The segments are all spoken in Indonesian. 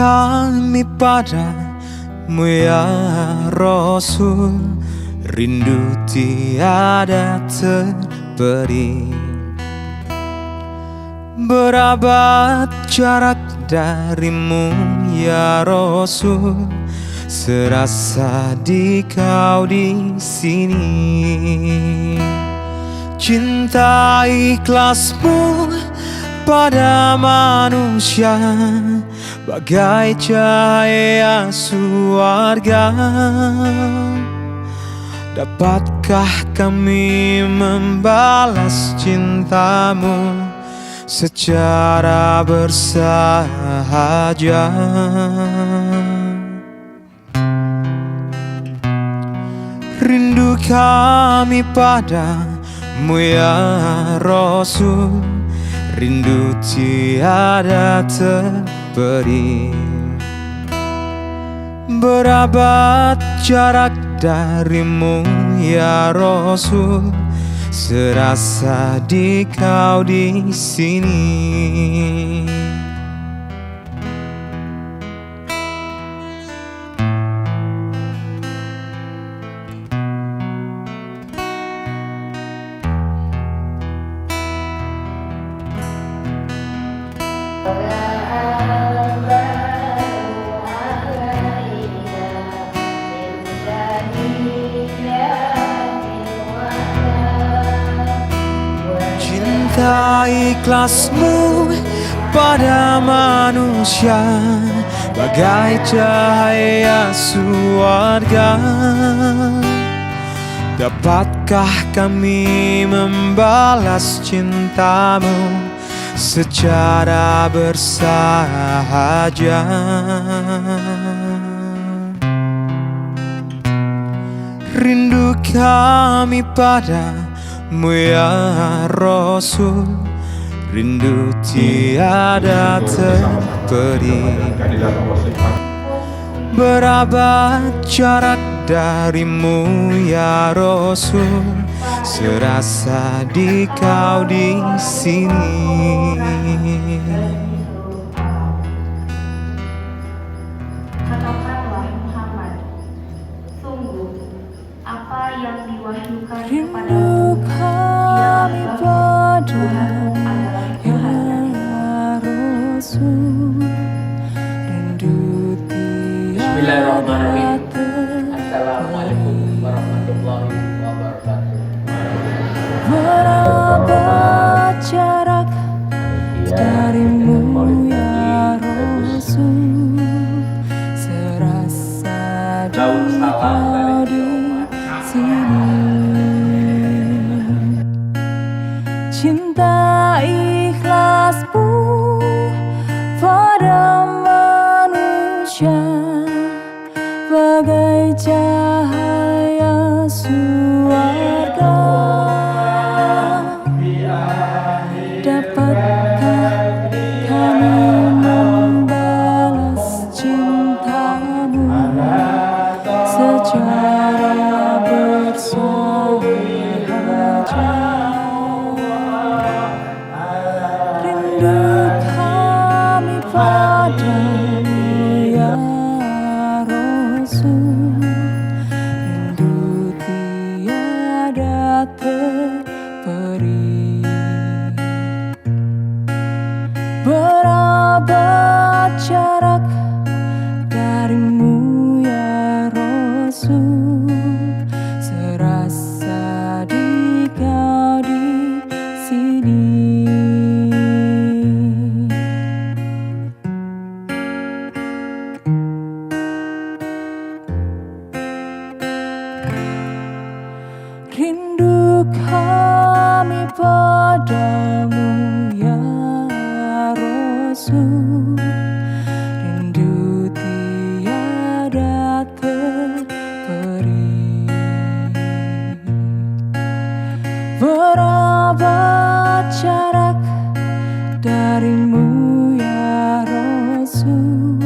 kami padamu ya Rasul, rindu tiada terperi. Berabad jarak darimu ya Rasul, serasa di kau di sini. Cinta ikhlasmu pada manusia bagai cahaya surga. Dapatkah kami membalas cintamu secara bersahaja? Rindu kami padamu ya Rasul, rindu tiada terperi. Berabad jarak darimu ya Rasul, serasa di kau di sini. Cinta ikhlasmu pada manusia bagai cahaya surga. Dapatkah kami membalas cintamu secara bersahaja? Rindu kami padamu ya Rasul, rindu tiada terperi. Berabad jarak darimu ya Rasul, serasa di kau di sini. Katakanlah Muhammad, sungguh apa yang diwahyukan Rindu kami padamu ya Rasul, rindu Bismillahirrahmanirrahim. tiada Assalamualaikum warahmatullahi wabarakatuh. berabad jarak darimu ya Rasul, serasa di kau di sini. Cinta ikhlasmu pada manusia bagai cahaya surga. Dapatkah kami membalas cintamu secara bersahaja? Rindu kami padamu ya Rasul, rindu tiada terperi. Berabad jarak darimu ya Rasul, serasa di kau di sini. Rindu kami padamu ya Rasul, rindu tiada terperi. Berabad jarak darimu ya Rasul,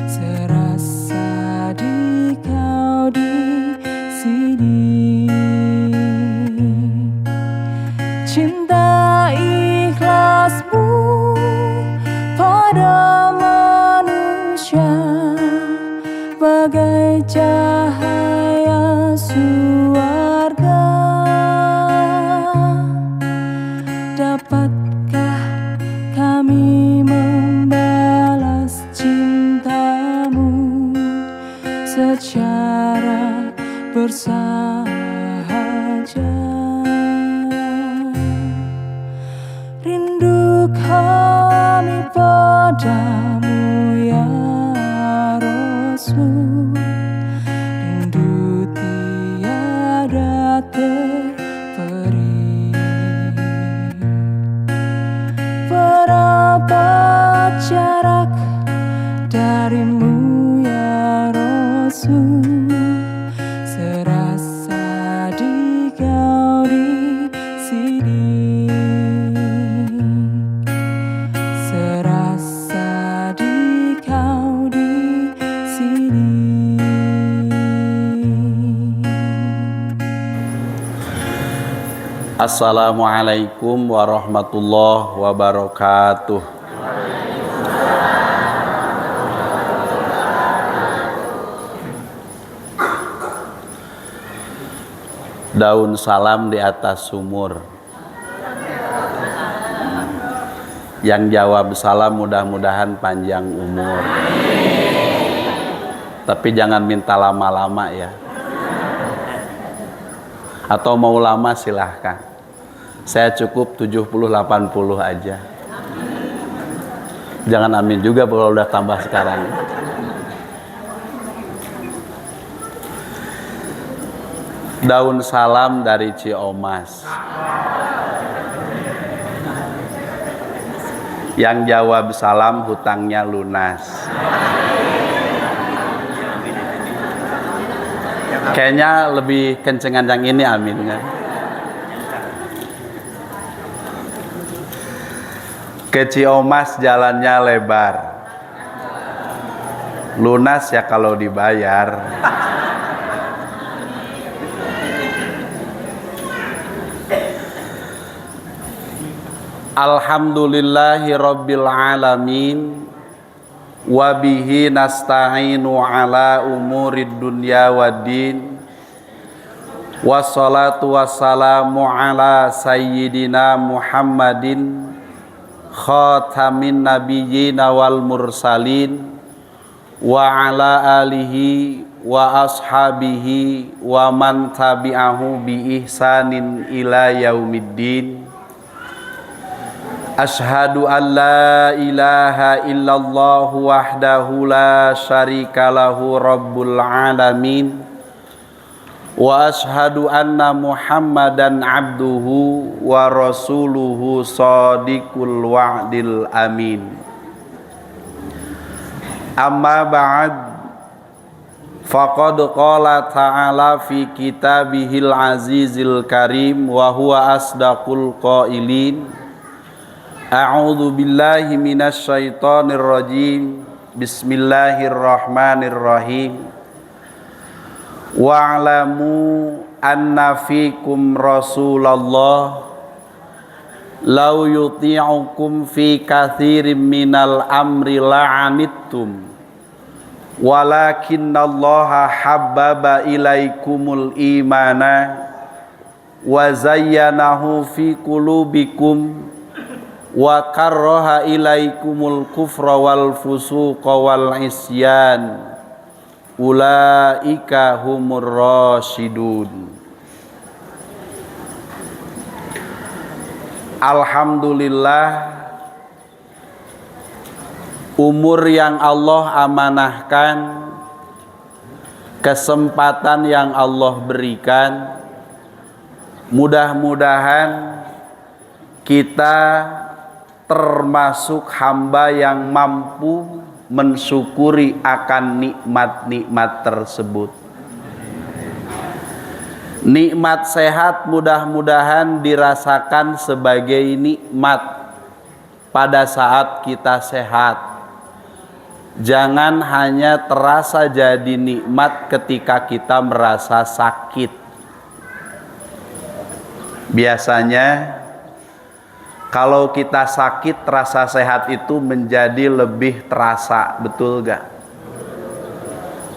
serasa di kau di sini. Cinta ikhlasmu pada manusia wajah bagai cahaya suarga. Dapatkah kami membalas cintamu secara bersahaja? Rindu kami padamu ya Rasul, rindu tiada terperi. Berapa jarak darimu ya Rasul, serasa di kau di sini. Serasa di kau di sini. Assalamualaikum warahmatullahi wabarakatuh. Daun salam di atas sumur. Yang jawab salam mudah-mudahan panjang umur. Tapi jangan minta lama-lama ya. Atau mau lama silahkan. Saya cukup 70-80 aja. Jangan amin juga kalau udah tambah sekarang. Daun salam dari Ciomas. Yang jawab salam hutangnya lunas. Kayaknya lebih kencengan yang ini aminnya. Ke Ciomas jalannya lebar. Lunas ya kalau dibayar. Alhamdulillahi rabbil alamin. Wabihi nasta'inu ala umurid dunya waddin. Wassalatu wassalamu ala sayyidina Muhammadin khatamin nabiyyina wal mursalin wa ala alihi wa ashabihi wa man tabi'ahu bi ihsanin ila yaumiddin. Ashhadu an la ilaha illallah wahdahu la syarika lahu rabbul alamin. Wa ashhadu anna Muhammadan abduhu wa rasuluhu shadiqul wa'dil amin. Amma ba'd, faqad qala ta'ala fi kitabihil azizil karim wa huwa asdaqul qailin. A'udzu billahi minasy syaithanir rajim. Bismillahirrahmanirrahim. Wa'lamu anna fikum Rasulullah law yuti'ukum fi katsirin minal amri la'anittum walakinnallaha habbaba ilaikumul imana wa zayyanahu fi qulubikum wa karraha ilaikumul kufra wal fusuqa wal isyan ulaika humur rasyidun. Alhamdulillah, umur yang Allah amanahkan, kesempatan yang Allah berikan, mudah-mudahan kita termasuk hamba yang mampu mensyukuri akan nikmat-nikmat tersebut. Nikmat sehat mudah-mudahan dirasakan sebagai nikmat pada saat kita sehat. Jangan hanya terasa jadi nikmat ketika kita merasa sakit. Biasanya kalau kita sakit, rasa sehat itu menjadi lebih terasa, betul gak?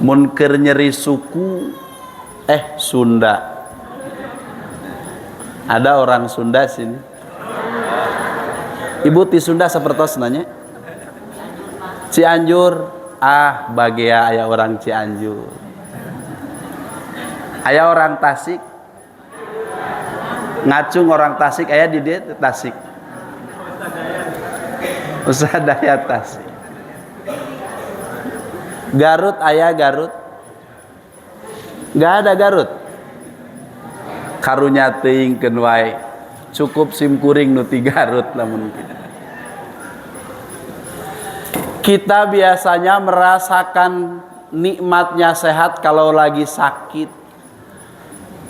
mun keur nyeri suku Sunda. Ada orang Sunda sini. Ibu di Sunda sepertos nanya. Cianjur, bagia aya orang Cianjur. Aya orang Tasik. Ngacung orang Tasik aya di dia Tasik. Usaha daya Tasik. Garut aya Garut. Gak ada Garut. Karunya teuingkeun wae. Cukup simkuring nu ti Garut lamun kita biasanya merasakan nikmatnya sehat kalau lagi sakit.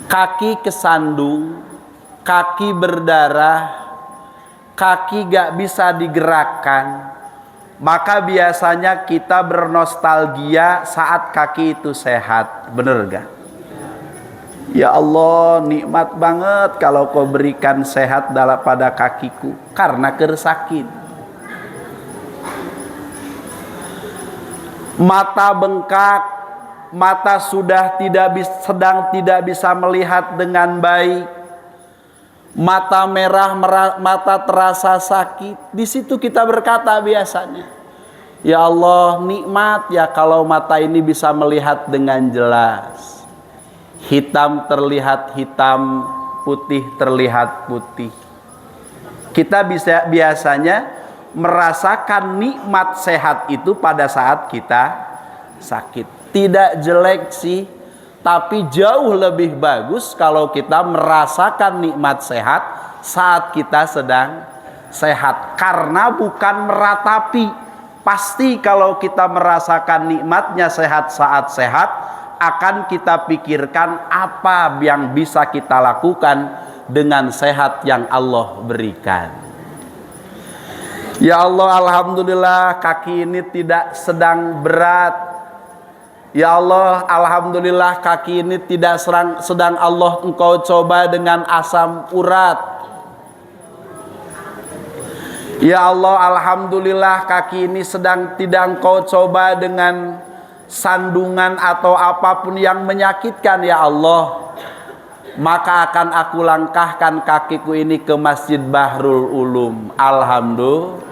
Kaki kesandung, kaki berdarah, kaki gak bisa digerakkan, maka biasanya kita bernostalgia saat kaki itu sehat. Bener gak? Ya Allah, nikmat banget kalau kau berikan sehat pada kakiku karena sakit. Mata bengkak, mata sudah sedang tidak bisa melihat dengan baik, mata merah, mata terasa sakit. Di situ kita berkata biasanya, ya Allah, nikmat ya kalau mata ini bisa melihat dengan jelas. Hitam terlihat hitam, putih terlihat putih. Kita biasanya merasakan nikmat sehat itu pada saat kita sakit. Tidak jelek sih, tapi jauh lebih bagus kalau kita merasakan nikmat sehat saat kita sedang sehat. Karena bukan meratapi. Pasti kalau kita merasakan nikmatnya sehat saat sehat, akan kita pikirkan apa yang bisa kita lakukan dengan sehat yang Allah berikan. Ya Allah, alhamdulillah kaki ini tidak sedang berat. Ya Allah, alhamdulillah kaki ini tidak sedang Allah Engkau coba dengan asam urat. Ya Allah, alhamdulillah kaki ini sedang tidak Engkau coba dengan sandungan atau apapun yang menyakitkan. Ya Allah, maka akan aku langkahkan kakiku ini ke Masjid Bahrul Ulum. Alhamdulillah,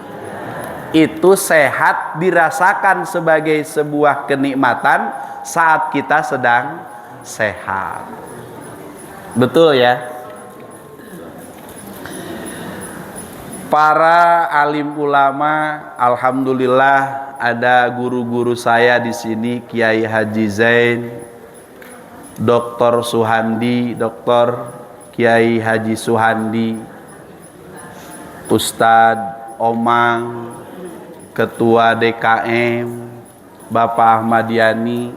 itu sehat dirasakan sebagai sebuah kenikmatan saat kita sedang sehat. Betul ya? Para alim ulama, alhamdulillah ada guru-guru saya di sini, Kiai Haji Zain, Dr. Suhandi, Dr. Kiai Haji Suhandi, Ustadz Omang, Ketua DKM, Bapak Ahmad Yani,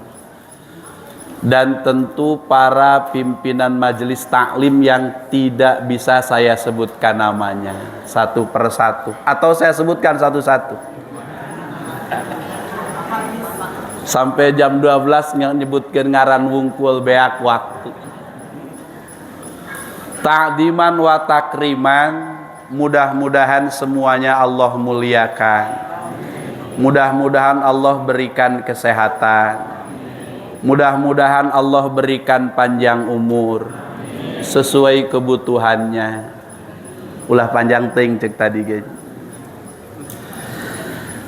dan tentu para pimpinan majelis taklim yang tidak bisa saya sebutkan namanya satu persatu, atau saya sebutkan satu-satu. Sampai jam 12 nyebutkeun ngaran wungkul beak waktu. Ta'diman wa takriman, mudah-mudahan semuanya Allah muliakan. Mudah-mudahan Allah berikan kesehatan. Mudah-mudahan Allah berikan panjang umur sesuai kebutuhannya. Ulah panjang ting cek tadi guys.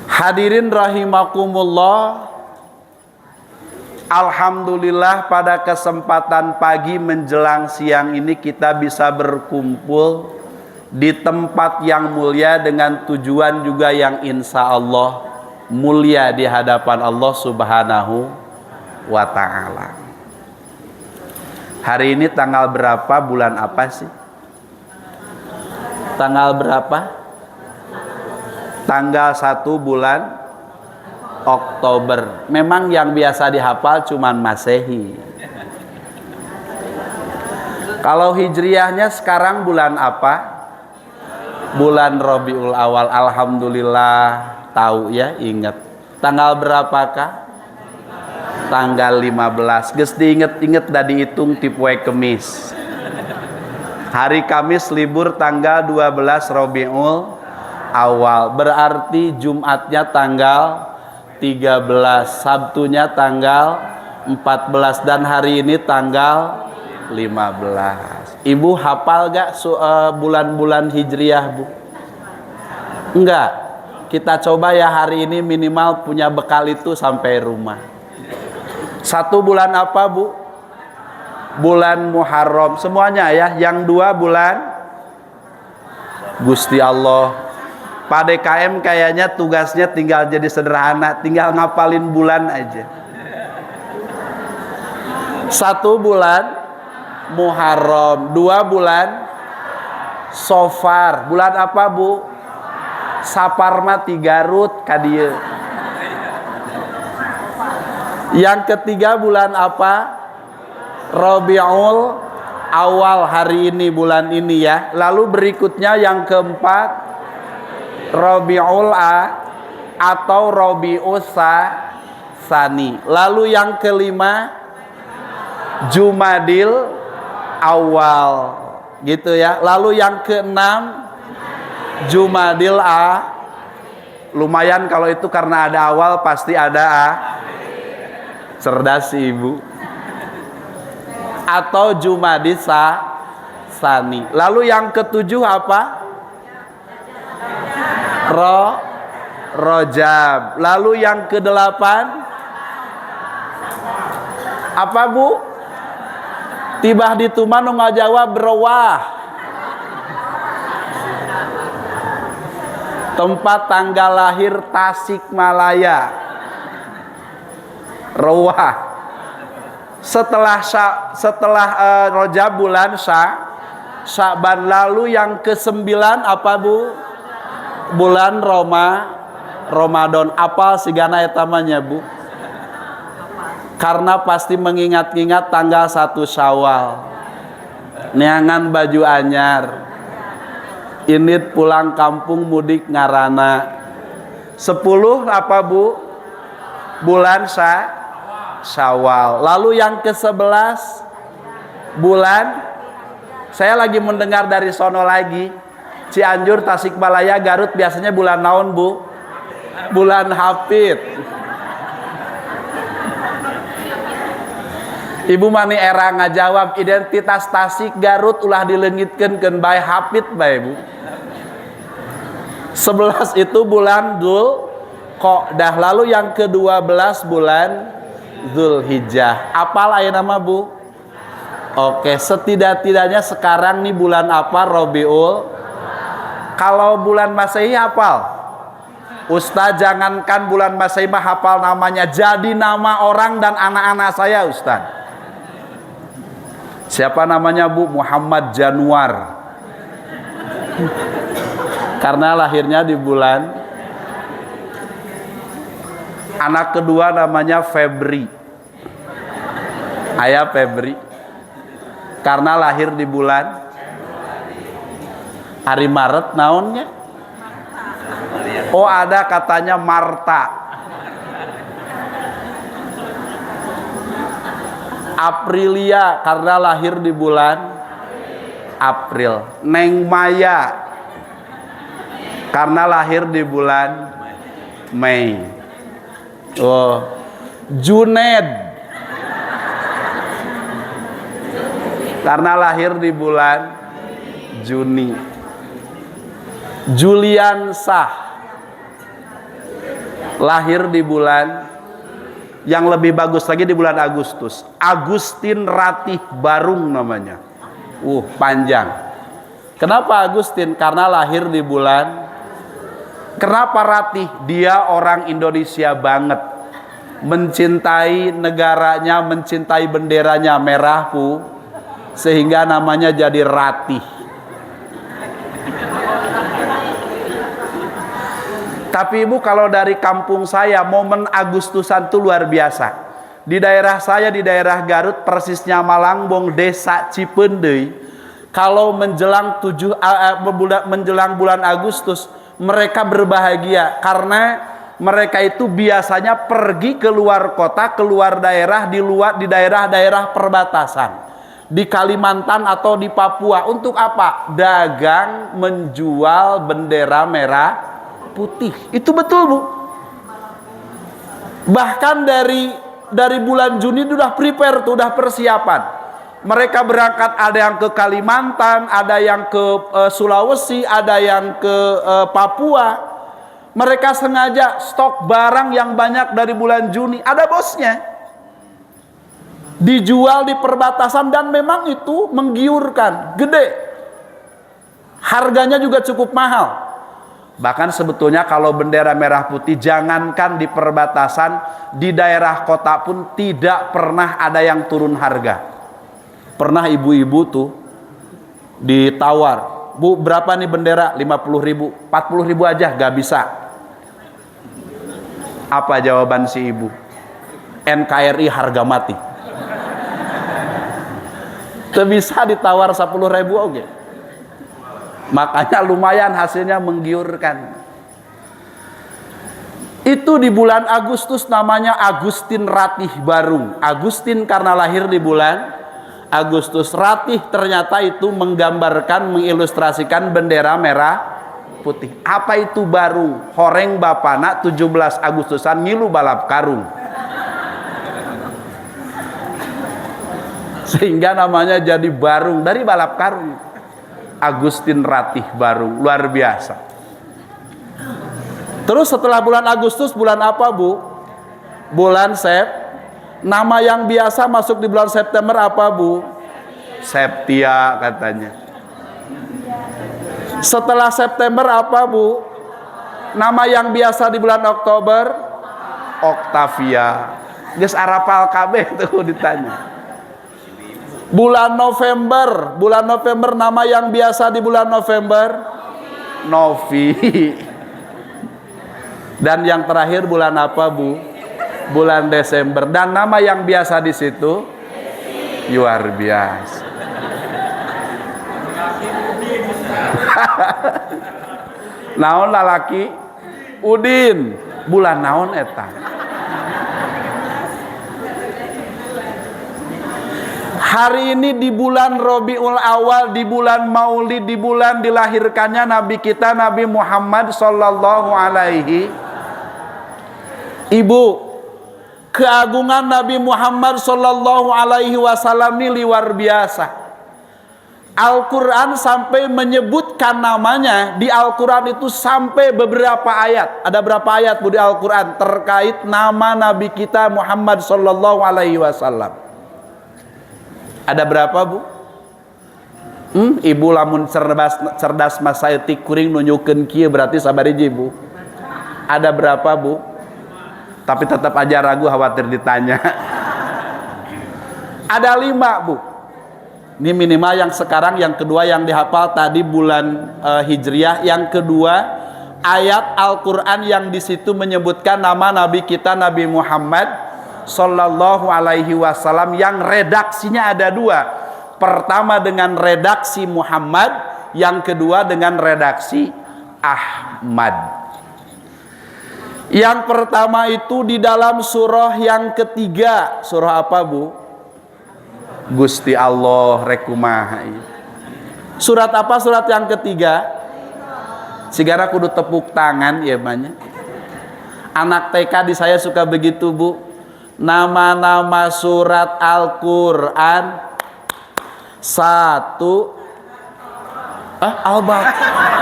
Hadirin rahimakumullah. Alhamdulillah pada kesempatan pagi menjelang siang ini kita bisa berkumpul di tempat yang mulia dengan tujuan juga yang insya Allah mulia di hadapan Allah Subhanahu wa ta'ala. Hari ini tanggal berapa, bulan apa sih? Tanggal berapa? Tanggal 1 bulan Oktober. Memang yang biasa dihafal cuman Masehi. Kalau Hijriahnya sekarang bulan apa? Bulan Rabiul Awal. Alhamdulillah tahu ya, ingat. Tanggal berapakah? Tanggal 15. Geus diinget-inget da dihitung ti poe Kemis. Hari Kamis libur tanggal 12 Rabiul Awal. Berarti Jumatnya tanggal 13, Sabtunya tanggal 14, dan hari ini tanggal 15. Ibu hafal gak bulan-bulan hijriah, Bu? Enggak. Kita coba ya hari ini minimal punya bekal itu sampai rumah. Satu bulan apa, Bu? Bulan Muharram. Semuanya ya. Yang dua bulan Gusti Allah. Pak DKM kayaknya tugasnya tinggal jadi sederhana, tinggal ngapalin bulan aja. Satu bulan Muharram, dua bulan Sofar. Bulan apa, Bu? Saparma 3 Garut kadieu. Yang ketiga bulan apa? Rabiul Awal, hari ini, bulan ini ya. Lalu berikutnya yang keempat Rabiul atau Rabiul Tsani. Lalu yang kelima Jumadil Awal, gitu ya. Lalu yang keenam Jumadil lumayan kalau itu karena ada awal pasti ada cerdas si ibu. Atau Jumadil Tsani. Lalu yang ketujuh apa? Rojab. Lalu yang kedelapan apa, Bu? Tibah di Tuman nu ngajawab Rowah. Tempat tanggal lahir Tasikmalaya. Rowah. Setelah Rojab bulan Sya'ban. Lalu yang ke-9 apa, Bu? Bulan Ramadan. Apa sigana etamanya, Bu? Karena pasti mengingat-ingat tanggal 1 Syawal. Neangan baju anyar. Init pulang kampung mudik ngarana. 10 apa, Bu? Bulan Syawal. Lalu yang ke-11 bulan, saya lagi mendengar dari sono lagi, Cianjur, Tasikmalaya, Garut biasanya bulan naon, Bu? Bulan Hafid. Ibu mani era ngajawab identitas Tasik Garut ulah dileungitkeun keun bae Hafid bae, Bu. 11 itu bulan Dzulqa'dah. Lalu yang ke-12 bulan Zulhijjah. Apal aya nama, Bu? Oke, setidak-tidaknya sekarang nih bulan apa? Rabiul. Kalau bulan Masehi hafal? Ustaz, jangankan bulan Masehi mah hafal namanya, jadi nama orang dan anak-anak saya, Ustaz. Siapa namanya, Bu? Muhammad Januar. Karena lahirnya di bulan. Anak kedua namanya Febri. Ayah Febri. Karena lahir di bulan hari Maret, naonnya? Oh, ada katanya Marta. Aprilia karena lahir di bulan April. Neng Maya karena lahir di bulan Mei. Oh, Juned karena lahir di bulan Juni. Julian Sah lahir di bulan yang lebih bagus lagi di bulan Agustus. Agustin Ratih Barung namanya. Panjang. Kenapa Agustin? Karena lahir di bulan. Kenapa Ratih? Dia orang Indonesia banget. Mencintai negaranya, mencintai benderanya merah, Bu. Sehingga namanya jadi Ratih. Tapi Ibu, kalau dari kampung saya momen Agustusan itu luar biasa. Di daerah saya, di daerah Garut, persisnya Malangbong, desa Cipendei, kalau menjelang bulan Agustus, mereka berbahagia karena mereka itu biasanya pergi keluar kota, keluar daerah, di daerah-daerah perbatasan, di Kalimantan atau di Papua. Untuk apa? Dagang, menjual bendera merah putih. Itu betul, Bu. Bahkan dari bulan Juni sudah prepare tuh, udah persiapan. Mereka berangkat, ada yang ke Kalimantan, ada yang ke Sulawesi, ada yang ke Papua. Mereka sengaja stok barang yang banyak dari bulan Juni, ada bosnya. Dijual di perbatasan dan memang itu menggiurkan, gede. Harganya juga cukup mahal. Bahkan sebetulnya kalau bendera merah putih, jangankan di perbatasan, di daerah kota pun tidak pernah ada yang turun harga. Pernah ibu-ibu tuh ditawar, "Bu, berapa nih bendera?" 50.000, 40.000 aja, gak bisa. Apa jawaban si ibu? NKRI harga mati. Tidak bisa ditawar 10.000 oke. Makanya lumayan hasilnya menggiurkan. Itu di bulan Agustus, namanya Agustin Ratih Barung. Agustin karena lahir di bulan Agustus. Ratih ternyata itu menggambarkan, mengilustrasikan bendera merah putih. Apa itu Barung? Horeng bapana 17 Agustusan ngilu balap karung. Sehingga namanya jadi Barung, dari balap karung. Agustin Ratih Barung, luar biasa. Terus setelah bulan Agustus, bulan apa Bu? Bulan Nama yang biasa masuk di bulan September apa Bu? Septia katanya. Setelah September apa Bu? Nama yang biasa di bulan Oktober? Octavia. Geus arapal kabeh tuh ditanya. Bulan November nama yang biasa di bulan November? Novi. Dan yang terakhir bulan apa Bu? Bulan Desember. Dan nama yang biasa di situ? Luar biasa. Naon lalaki? Udin. Bulan naon eta? Hari ini di bulan Rabiul Awal, di bulan Maulid, di bulan dilahirkannya Nabi kita Nabi Muhammad sallallahu alaihi. Ibu, keagungan Nabi Muhammad sallallahu alaihi wasallam ini luar biasa. Al-Quran sampai menyebutkan namanya. Di Al-Quran itu sampai beberapa ayat. Ada berapa ayat Bu di Al-Quran terkait nama Nabi kita Muhammad sallallahu alaihi wasallam? Ada berapa Bu? Ibu lamun cerdas mas saya tik kuring nunjukeun kieu berarti sabar hiji Bu. Ada berapa Bu? Tapi tetap aja ragu, khawatir ditanya. Ada 5 Bu. Ini minimal yang sekarang, yang kedua yang dihafal tadi bulan Hijriah, yang kedua ayat Al-Qur'an yang di situ menyebutkan nama Nabi kita Nabi Muhammad sallallahu alaihi wasallam, yang redaksinya ada 2. Pertama dengan redaksi Muhammad, yang kedua dengan redaksi Ahmad. Yang pertama itu di dalam surah yang ketiga. Surah apa Bu? Gusti Allah rekumaha. Surat apa surat yang ketiga? Sigara kudu tepuk tangan ya banyak. Anak TK di saya suka begitu Bu. Nama-nama surat Al-Quran 1 Al-Baqarah.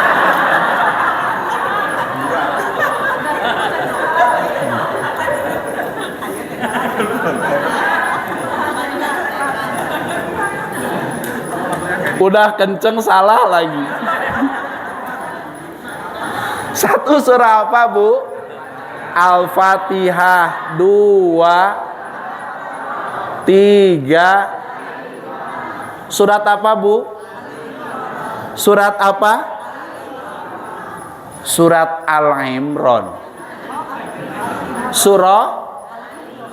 Udah kenceng salah lagi. 1 surah apa Bu? Al-Fatihah. 2 3 surat apa Bu? Surat apa? Surat Al-Imran. Surah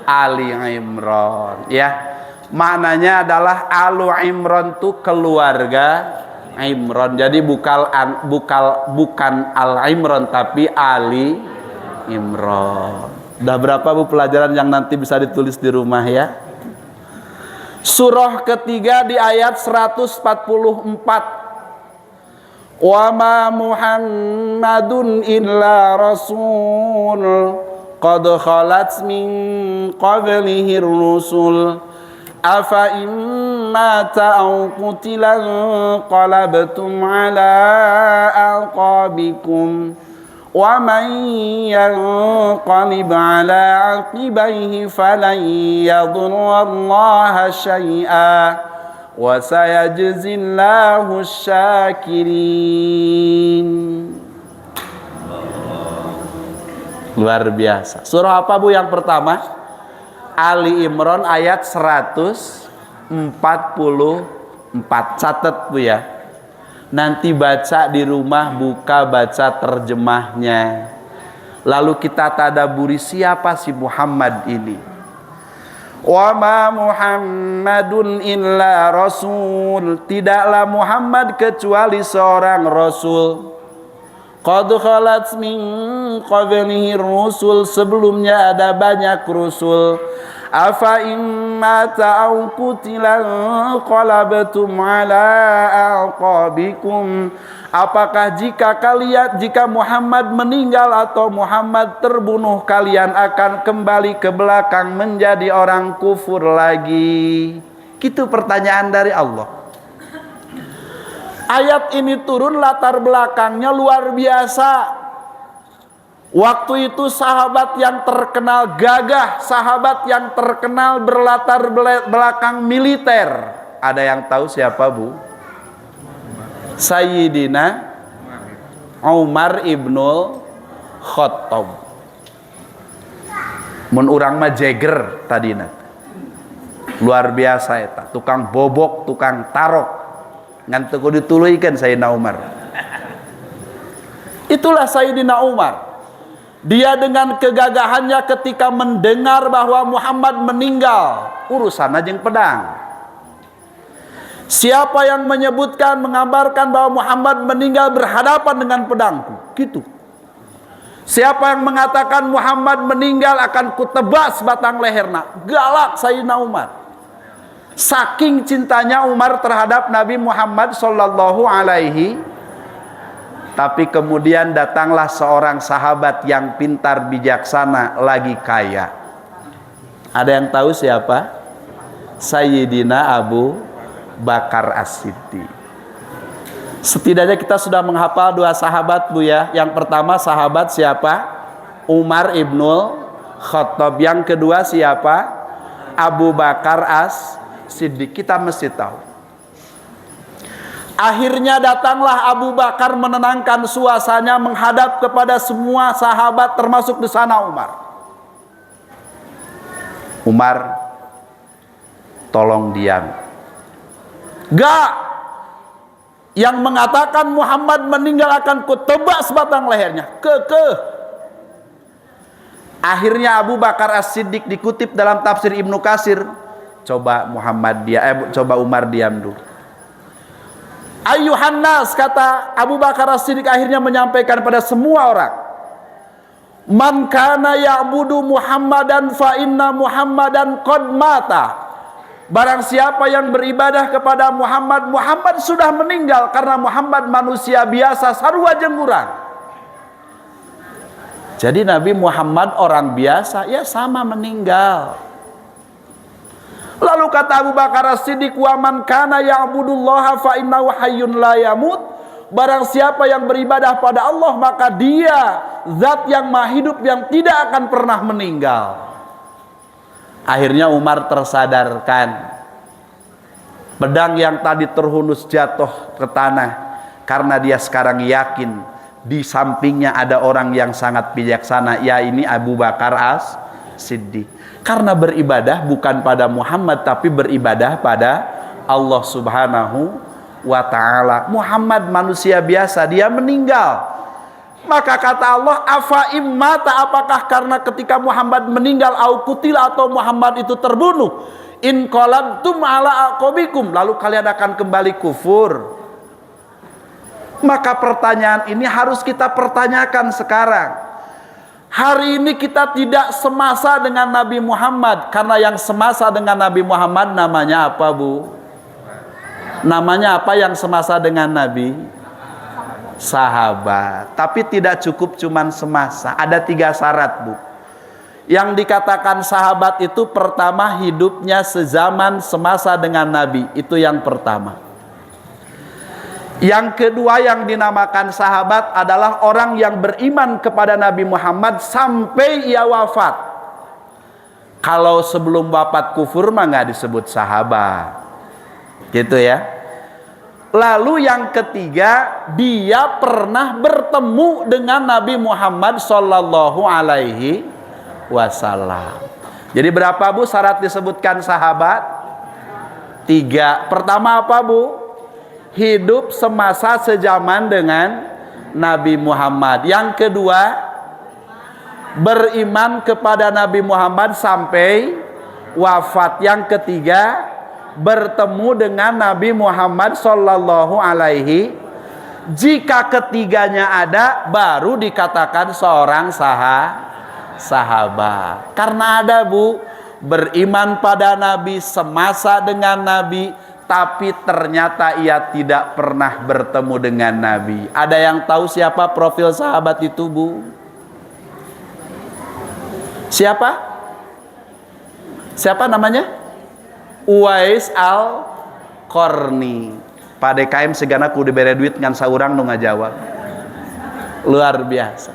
Ali Imran ya. Maknanya adalah Alu Imran itu keluarga Imran. Jadi bukan Al Imran tapi Ali Imran. Udah berapa Bu pelajaran yang nanti bisa ditulis di rumah ya? Surah ketiga di ayat 144. Wa ma Muhammadun illa rasul qad khalat min qablihi ar-rusul afa in mata aw qutila qalabtum ala aqabikum wa man yanqalib ala aqibaihi falan yadurra Allah syai'a wa sayajzillahu syakirin. Luar biasa. Surah apa Bu yang pertama? Ali Imran ayat 144. Catat Bu ya. Nanti baca di rumah, buka baca terjemahnya. Lalu kita tadaburi siapa si Muhammad ini. Wa ma Muhammadun illa rasul. Tidaklah Muhammad kecuali seorang rasul. Qad khalat min qablihi rusul, sebelumnya ada banyak rasul. Afa in mata aw qutila qalabtum ala aqabikum. Apakah jika Muhammad meninggal atau Muhammad terbunuh, kalian akan kembali ke belakang menjadi orang kufur lagi? Itu pertanyaan dari Allah. Ayat ini turun latar belakangnya luar biasa. Waktu itu sahabat yang terkenal gagah, sahabat yang terkenal berlatar belakang militer. Ada yang tahu siapa Bu? Sayyidina Umar ibnul Khattab. Mun urang mah jeger tadina. Luar biasa eta, tukang bobok, tukang tarok. Ngan teu dituluikeun Sayyidina Umar. Itulah Sayyidina Umar. Dia dengan kegagahannya ketika mendengar bahwa Muhammad meninggal, urusanna jeung pedang. Siapa yang menyebutkan, mengabarkan bahwa Muhammad meninggal berhadapan dengan pedangku, gitu. Siapa yang mengatakan Muhammad meninggal akan kutebas batang leherna, galak Sayyidina Umar. Saking cintanya Umar terhadap Nabi Muhammad sallallahu alaihi. Tapi kemudian datanglah seorang sahabat yang pintar bijaksana lagi kaya. Ada yang tahu siapa? Sayyidina Abu Bakar As-Siddiq. Setidaknya kita sudah menghafal dua sahabat Bu ya. Yang pertama sahabat siapa? Umar ibnul Khattab. Yang kedua siapa? Abu Bakar As-Siddiq. Kita mesti tahu. Akhirnya datanglah Abu Bakar menenangkan suasana, menghadap kepada semua sahabat termasuk di sana Umar. Umar, tolong diam. Gak, yang mengatakan Muhammad meninggal akan kutebas batang lehernya. Akhirnya Abu Bakar As-Siddiq dikutip dalam tafsir Ibnu Katsir. Coba Umar diam dulu. Ayuhan nas, kata Abu Bakar As-Siddiq akhirnya menyampaikan pada semua orang. Man kana ya'budu Muhammadan fa inna Muhammadan qad mata. Barang siapa yang beribadah kepada Muhammad, Muhammad sudah meninggal, karena Muhammad manusia biasa sarua jeung urang. Jadi Nabi Muhammad orang biasa, ya sama meninggal. Lalu kata Abu Bakar As-Siddiq, wa man kana ya'budullaha fa innahu hayyun la yamut. Barang siapa yang beribadah pada Allah, maka dia zat yang maha hidup yang tidak akan pernah meninggal. Akhirnya Umar tersadarkan. Pedang yang tadi terhunus jatuh ke tanah, karena dia sekarang yakin di sampingnya ada orang yang sangat bijaksana, ya ini Abu Bakar As-Siddiq. Karena beribadah bukan pada Muhammad, tapi beribadah pada Allah subhanahu wa ta'ala. Muhammad manusia biasa, dia meninggal. Maka kata Allah, afa immata, apakah karena ketika Muhammad meninggal, au kutila, atau Muhammad itu terbunuh, in qalabtum ala aqabikum, lalu kalian akan kembali kufur. Maka pertanyaan ini harus kita pertanyakan sekarang. Hari ini kita tidak semasa dengan Nabi Muhammad, karena yang semasa dengan Nabi Muhammad namanya apa Bu? Namanya apa yang semasa dengan Nabi? Sahabat. Tapi tidak cukup cuman semasa, ada 3 syarat Bu. Yang dikatakan sahabat itu pertama hidupnya sezaman semasa dengan Nabi. Itu yang pertama. Yang kedua yang dinamakan sahabat adalah orang yang beriman kepada Nabi Muhammad sampai ia wafat. Kalau sebelum wafat kufur mah nggak disebut sahabat. Gitu ya. Lalu yang ketiga, dia pernah bertemu dengan Nabi Muhammad sallallahu alaihi wasallam. Jadi berapa Bu syarat disebutkan sahabat? 3. Pertama apa Bu? Hidup semasa sejaman dengan Nabi Muhammad. Yang kedua, beriman kepada Nabi Muhammad sampai wafat. Yang ketiga, bertemu dengan Nabi Muhammad sallallahu alaihi. Jika ketiganya ada, baru dikatakan seorang sahabat. Karena ada Bu, beriman pada Nabi, semasa dengan Nabi, tapi ternyata ia tidak pernah bertemu dengan Nabi. Ada yang tahu siapa profil sahabat itu Bu? Siapa namanya? Uwais Al-Qarni. Pak DKM segana kudu diberi duit ngan saurang nu ngajawab. Luar biasa.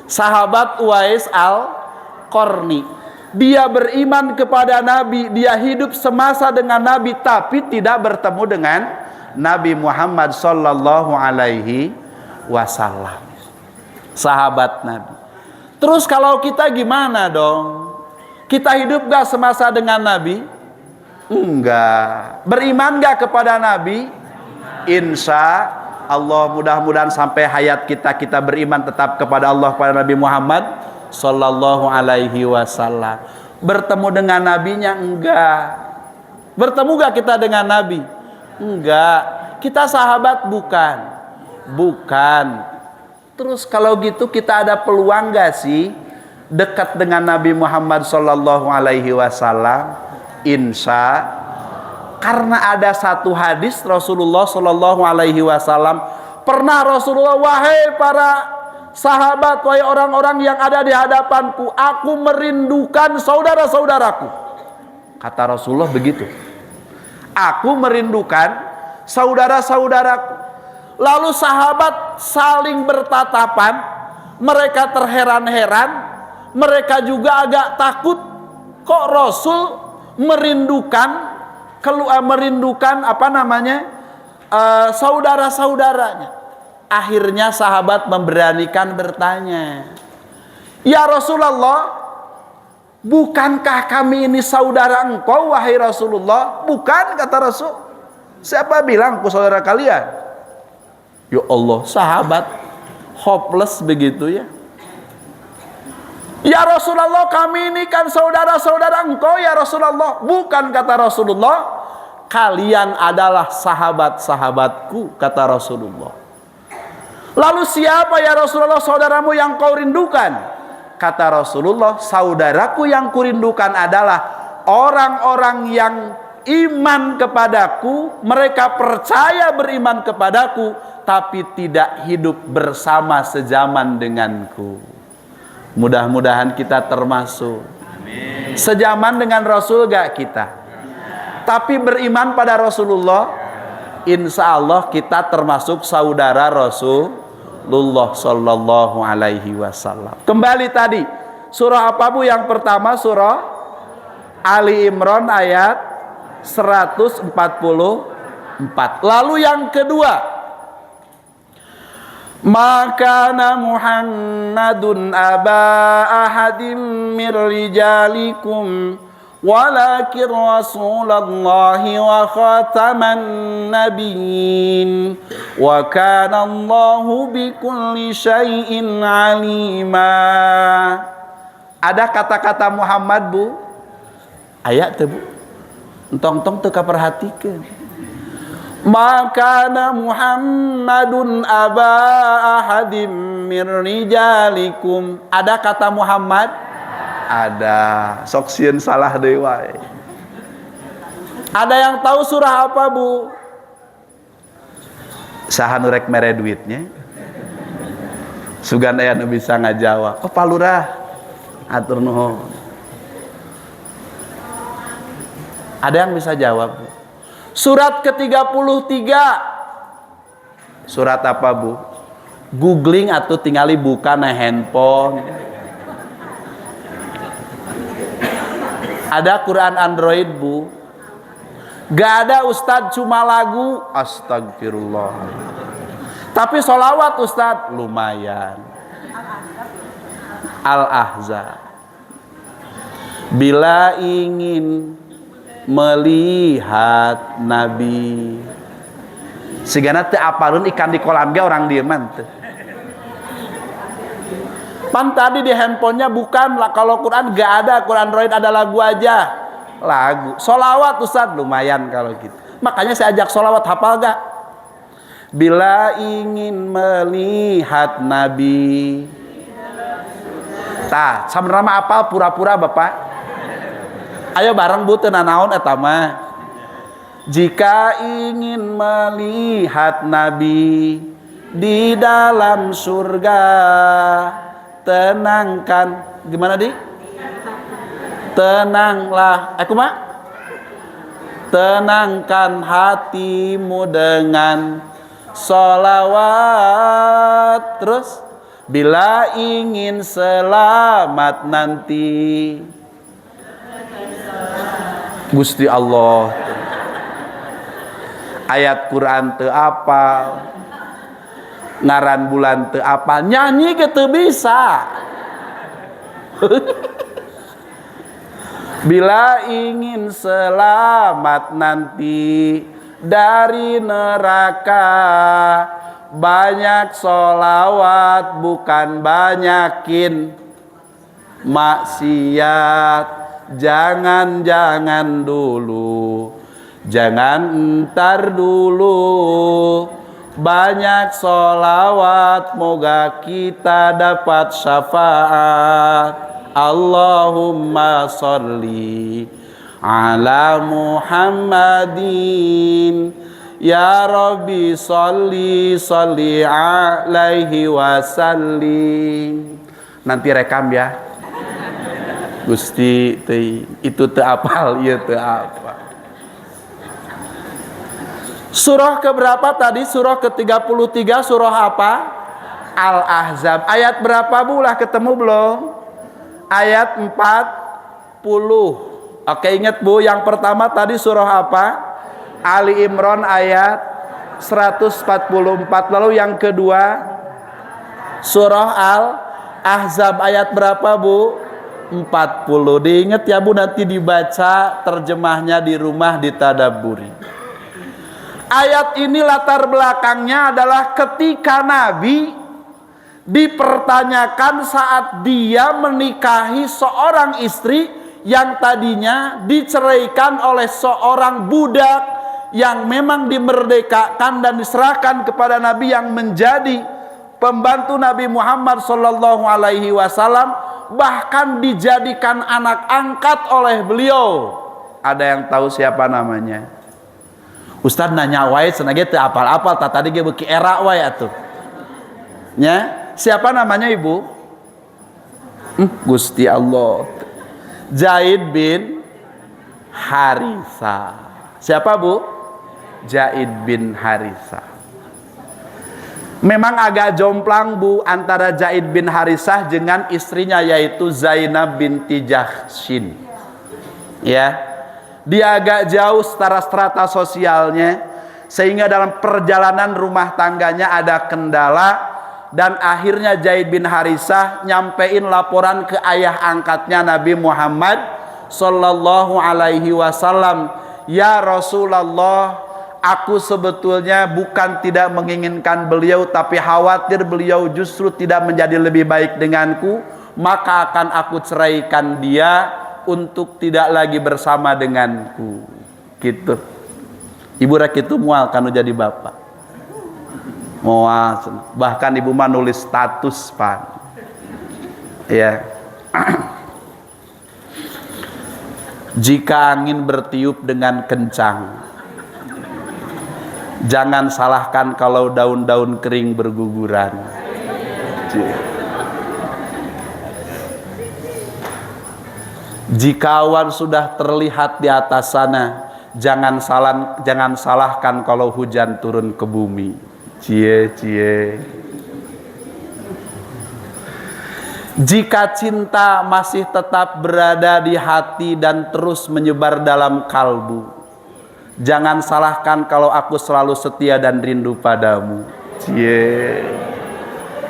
Sahabat Uwais Al-Qarni. Dia beriman kepada Nabi, dia hidup semasa dengan Nabi, tapi tidak bertemu dengan Nabi Muhammad sallallahu alaihi wasallam. Sahabat Nabi. Terus kalau kita gimana dong? Kita hidup gak semasa dengan Nabi? Enggak. Beriman gak kepada Nabi? Insya Allah, mudah-mudahan sampai hayat kita beriman tetap kepada Allah, kepada Nabi Muhammad sallallahu alaihi wasallam. Bertemu dengan nabinya? Enggak. Bertemu gak kita dengan Nabi? Enggak. Kita sahabat? Bukan. Terus kalau gitu kita ada peluang gak sih dekat dengan Nabi Muhammad sallallahu alaihi wasallam? Karena ada satu hadis Rasulullah sallallahu alaihi wasallam, pernah Rasulullah, wahai para sahabat, wahai orang-orang yang ada di hadapanku, aku merindukan saudara-saudaraku. Kata Rasulullah begitu. Aku merindukan saudara-saudaraku. Lalu sahabat saling bertatapan, mereka terheran-heran, mereka juga agak takut, kok Rasul merindukan saudara-saudaranya. Akhirnya sahabat memberanikan bertanya, ya Rasulullah, bukankah kami ini saudara engkau wahai Rasulullah? Bukan, kata Rasul. Siapa bilang aku saudara kalian? Ya Allah, sahabat hopeless begitu ya. Ya Rasulullah, kami ini kan saudara-saudara engkau ya Rasulullah. Bukan, kata Rasulullah, kalian adalah sahabat-sahabatku, kata Rasulullah. Lalu siapa ya Rasulullah saudaramu yang kau rindukan? Kata Rasulullah, saudaraku yang kurindukan adalah orang-orang yang iman kepadaku, mereka percaya beriman kepadaku, tapi tidak hidup bersama sejaman denganku. Mudah-mudahan kita termasuk. Amin. Sejaman dengan Rasul gak kita? Tapi beriman pada Rasulullah, insya Allah kita termasuk saudara Rasulullah sallallahu alaihi wasallam. Kembali tadi, surah apa Bu yang pertama? Surah Ali Imran ayat 144. Lalu yang kedua, Makana Muhammadun aba ahadin min rijalikum walakin Rasulallahi wa khataman nabiyyin wa kana Allahu bikulli syai'in alima. Ada kata-kata Muhammad Bu? Ayat tuh Bu. Entong-entong teu kaperhatikeun. Makana Muhammadun aba ahadim min rijalikum. Ada kata Muhammad? Ada. Sok sieun salah deui wae. Ada yang tahu surah apa Bu? Saha nu rek mere duitnya? Sugan aya nu bisa ngajawab. Oh Pak Lurah. Atur nuhun. Ada yang bisa jawab, Bu? Surat ke-33. Surat apa, Bu? Googling atau tinggali buka na handphone. Ada Quran Android, Bu? Gak ada Ustadz, cuma lagu. Astagfirullah. Tapi sholawat Ustadz lumayan. Al-Ahzab. Bila ingin melihat Nabi, sigana teu apalun ikan di kolam ge orang dieman teu. Pan tadi di handphonenya bukan lah, kalau Quran gak ada, Quran Android ada lagu aja. Lagu. Sholawat Ustaz lumayan kalau gitu. Makanya saya ajak sholawat, hafal gak? Bila ingin melihat Nabi. Tah, sabarama apal pura-pura Bapak. Ayo bareng Bu teu nanaon eta mah. Jika ingin melihat Nabi di dalam surga, tenangkan, gimana di? Tenanglah, aku mah. Tenangkan hatimu dengan sholawat. Terus, bila ingin selamat nanti, Gusti Allah. Ayat Quran teu apal, ngaran bulan teu apal, nyanyi ke teu bisa. Bila ingin selamat nanti dari neraka, banyak sholawat bukan banyakin maksiat. Jangan dulu, jangan entar dulu, banyak sholawat moga kita dapat syafaat. Allahumma sholli ala Muhammadin, ya Rabbi sholli alaihi wasallim. Nanti rekam ya Gusti, itu teu apal, ieu teu apal. Surah keberapa tadi? Surah ke-33, surah apa? Al-Ahzab. Ayat berapa Bu? Lah ketemu belum? Ayat 40. Oke, ingat Bu, yang pertama tadi surah apa? Ali Imran ayat 144. Lalu yang kedua surah Al-Ahzab ayat berapa Bu? 40. Diingat ya Bu, nanti dibaca terjemahnya di rumah, ditadabburi. Ayat ini latar belakangnya adalah ketika Nabi dipertanyakan saat dia menikahi seorang istri yang tadinya diceraikan oleh seorang budak yang memang dimerdekakan dan diserahkan kepada Nabi yang menjadi pembantu Nabi Muhammad SAW, bahkan dijadikan anak angkat oleh beliau. Ada yang tahu siapa namanya? Ustaz nanya wae senage teu apal-apal, tadi ge beuki era wae atuh. Nya, siapa namanya Ibu? Gusti Allah. Zaid bin Harithah. Siapa Bu? Zaid bin Harithah. Memang agak jomplang Bu antara Zaid bin Harithah dengan istrinya yaitu Zainab binti Jahsyin. Ya. Dia agak jauh secara strata sosialnya sehingga dalam perjalanan rumah tangganya ada kendala dan akhirnya Zaid bin Harithah nyampein laporan ke ayah angkatnya Nabi Muhammad sallallahu alaihi wasallam, "Ya Rasulullah, aku sebetulnya bukan tidak menginginkan beliau, tapi khawatir beliau justru tidak menjadi lebih baik denganku, maka akan aku ceraikan dia untuk tidak lagi bersama denganku." Gitu. Ibu rek itu mual kanu jadi bapak. Mual. Bahkan ibu mah nulis status pan. Ya. Jika angin bertiup dengan kencang, jangan salahkan kalau daun-daun kering berguguran. Jika awan sudah terlihat di atas sana, jangan salahkan kalau hujan turun ke bumi. Cie cie. Jika cinta masih tetap berada di hati dan terus menyebar dalam kalbu, jangan salahkan kalau aku selalu setia dan rindu padamu. Cie.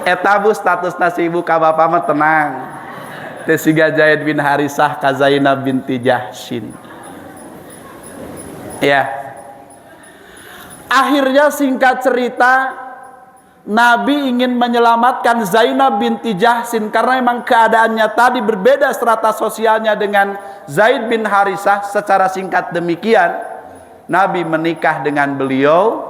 Eta bu status nasi ibu ka bapak mah tenang. Tesiga Zaid bin Harisah ka Zainab binti Jahsyin. Ya. Akhirnya singkat cerita, Nabi ingin menyelamatkan Zainab binti Jahsyin karena memang keadaannya tadi berbeda strata sosialnya dengan Zaid bin Harisah. Secara singkat demikian, Nabi menikah dengan beliau,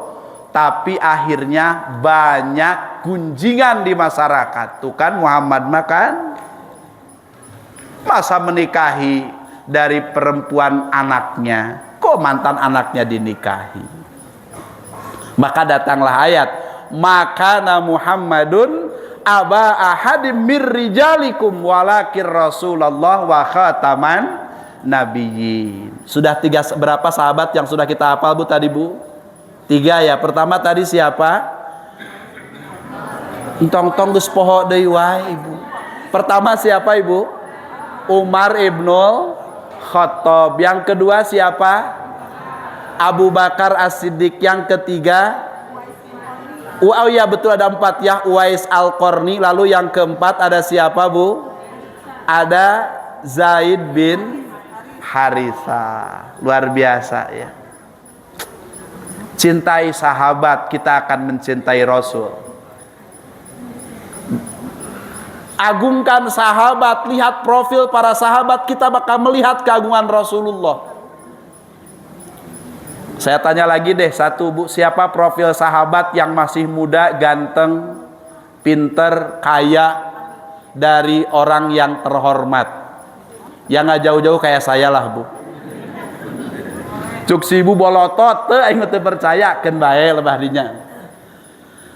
tapi akhirnya banyak gunjingan di masyarakat. Tuh kan Muhammad makan, masa menikahi dari perempuan anaknya, kok mantan anaknya dinikahi? Maka datanglah ayat, makana Muhammadun aba ahadim mir rijalikum walakin Rasulullah wa khataman nabiyyin. Sudah berapa sahabat yang sudah kita hafal bu tadi bu? 3 ya. Pertama tadi siapa? Entong-tong geus poho deui wae ibu. Pertama siapa ibu? Umar ibnul Khattab. Yang kedua siapa? Abu Bakar As-Siddiq. Yang ketiga, oh ya betul ada 4 ya, Uwais Al-Qarni. Lalu yang keempat ada siapa bu? Ada Zaid bin Haritha. Luar biasa ya. Cintai sahabat, kita akan mencintai Rasul. Agungkan sahabat, lihat profil para sahabat, kita bakal melihat keagungan Rasulullah. Saya tanya lagi deh satu bu, siapa profil sahabat yang masih muda, ganteng, pinter, kaya, dari orang yang terhormat? Yang gak jauh-jauh kayak saya lah bu. Cuk si ibu bolotot, aing teu percaya keun bae lebahdinya.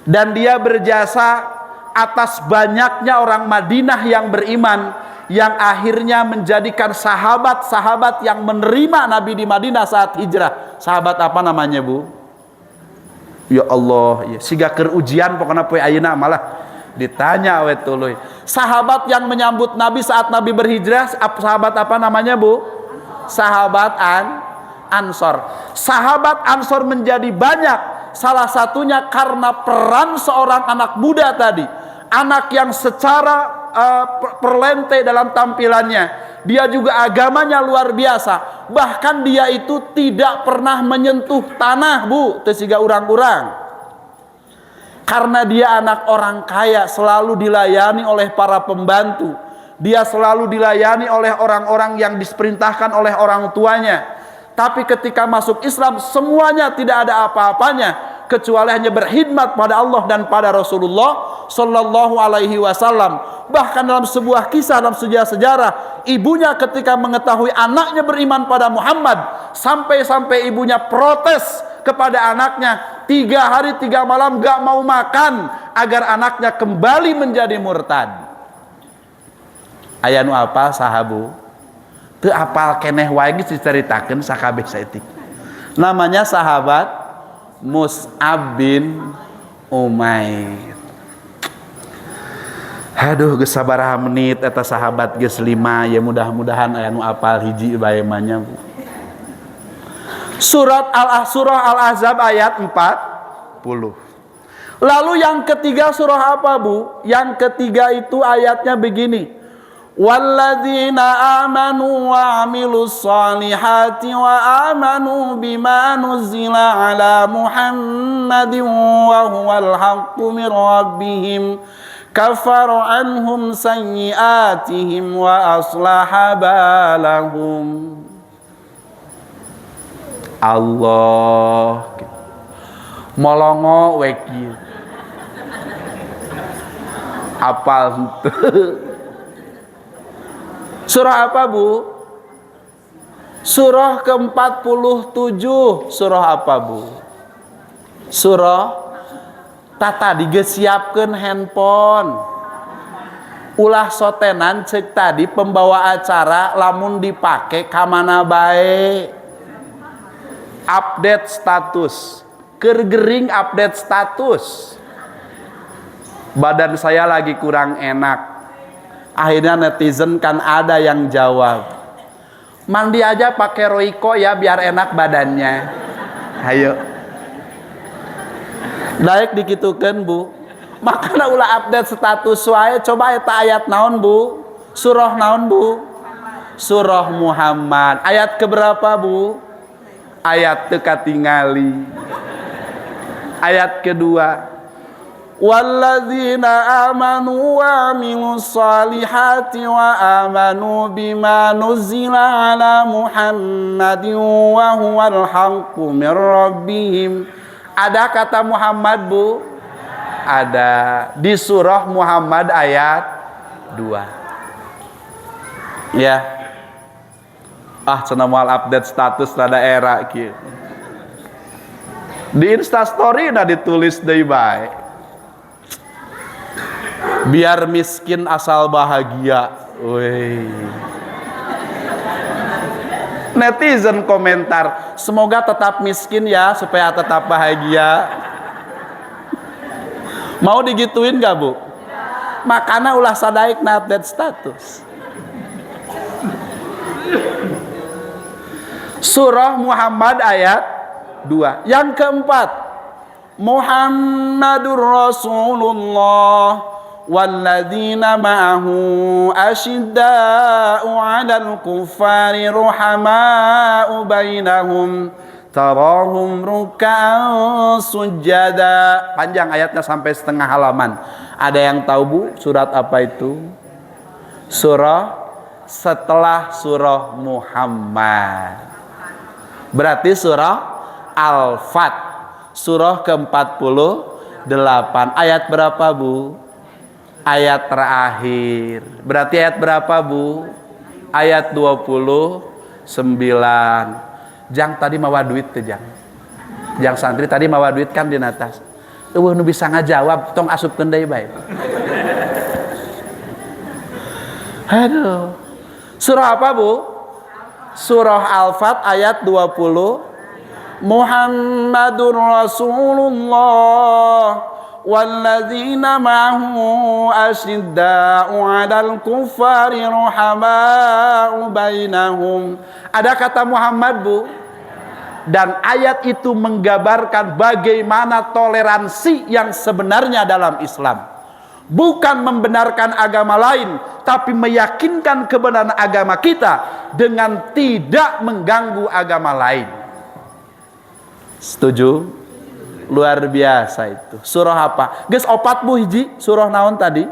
Dan dia berjasa atas banyaknya orang Madinah yang beriman, yang akhirnya menjadikan sahabat-sahabat yang menerima Nabi di Madinah saat hijrah. Sahabat apa namanya bu? Ya Allah, ya siga keur ujian pokoknya poe ayeuna malah ditanya we tuluy. Sahabat yang menyambut Nabi saat Nabi berhijrah, sahabat apa namanya bu? Sahabat Ansor. Sahabat Ansor menjadi banyak. Salah satunya karena peran seorang anak muda tadi, anak yang secara perlente dalam tampilannya, dia juga agamanya luar biasa. Bahkan dia itu tidak pernah menyentuh tanah bu, tesiga urang-urang. Karena dia anak orang kaya, selalu dilayani oleh para pembantu. Dia selalu dilayani oleh orang-orang yang diperintahkan oleh orang tuanya. Tapi ketika masuk Islam, semuanya tidak ada apa-apanya kecuali hanya berkhidmat pada Allah dan pada Rasulullah Sallallahu Alaihi Wasallam. Bahkan dalam sebuah kisah dalam sejarah, ibunya ketika mengetahui anaknya beriman pada Muhammad, sampai-sampai ibunya protes kepada anaknya, 3 hari 3 malam gak mau makan agar anaknya kembali menjadi murtad. Ayanu apa sahabu? Teu apal keneh wae geus diceritakeun sakabeh saeutik. Namanya sahabat Mus'ab bin Umair. Aduh geus sabaraha menit eta sahabat geus 5 ya, mudah-mudahan aya nu apal hiji bae mah nya. Surah Al-Ahzab ayat 40. Lalu yang ketiga surah apa bu? Yang ketiga itu ayatnya begini. Walladzina amanu wa amilus solihati wa amanu bima nuzila ala Muhammadin wa huwal haqqu min rabbihim kafara anhum sayyiatihim wa aslaha balahum. Allah molongo weki apal henteu. Surah apa bu? Surah ke-47. Surah apa bu? Surah tata digesiapkeun handphone. Ulah sotenan cek tadi pembawa acara lamun dipake kamana bae. Update status, kergering update status. Badan saya lagi kurang enak. Akhirnya netizen kan ada yang jawab, mandi aja pakai Royco ya biar enak badannya. Ayo. Daek dikitukeun Bu. Makanya ulah update status wae. Coba eta ayat naon Bu? Surah naon Bu? Surah Muhammad. Ayat keberapa Bu? Ayat teka tingali. Ayat kedua. Walladzina amanu wa amilus salihati wa amanu bima nuzila ala Muhammadin wa huwal haqqu min rabbihim. Ada kata Muhammad Bu? Ada di surah Muhammad ayat 2. Ya. Cenah moal update status rada era kieu. Di Instastory udah ditulis deui bae. Biar miskin asal bahagia. Woi. Netizen komentar, semoga tetap miskin ya supaya tetap bahagia. Mau digituin gak Bu? Makana ulah sadaik na update status. Surah Muhammad ayat 2. Yang keempat, Muhammadur Rasulullah walladzina ma'ahu asyidda'u 'alal kuffari ruhama'u bainahum tarahum ruk'an sujada. Panjang ayatnya sampai setengah halaman. Ada yang tahu Bu surat apa itu? Surah setelah surah Muhammad. Berarti surah Al-Fat, surah ke-48. Ayat berapa Bu? Ayat terakhir. Berarti ayat berapa Bu? Ayat 29. Jang tadi mawa duit teh Jang. Jang santri tadi mawa duit kan di atas. Eueuh nu bisa ngajawab tong asupkeun deui bae. Aduh. Surah apa Bu? Surah Al-Fat ayat 20. Muhammadur Rasulullah walladzina ma'ahu asyidda'u 'alal kuffari ruhama'u bainahum. Ada kata Muhammad Bu? Dan ayat itu menggambarkan bagaimana toleransi yang sebenarnya dalam Islam. Bukan membenarkan agama lain, tapi meyakinkan kebenaran agama kita dengan tidak mengganggu agama lain. Setuju? Luar biasa itu. Surah apa? Geus 4 Bu hiji, surah naon tadi?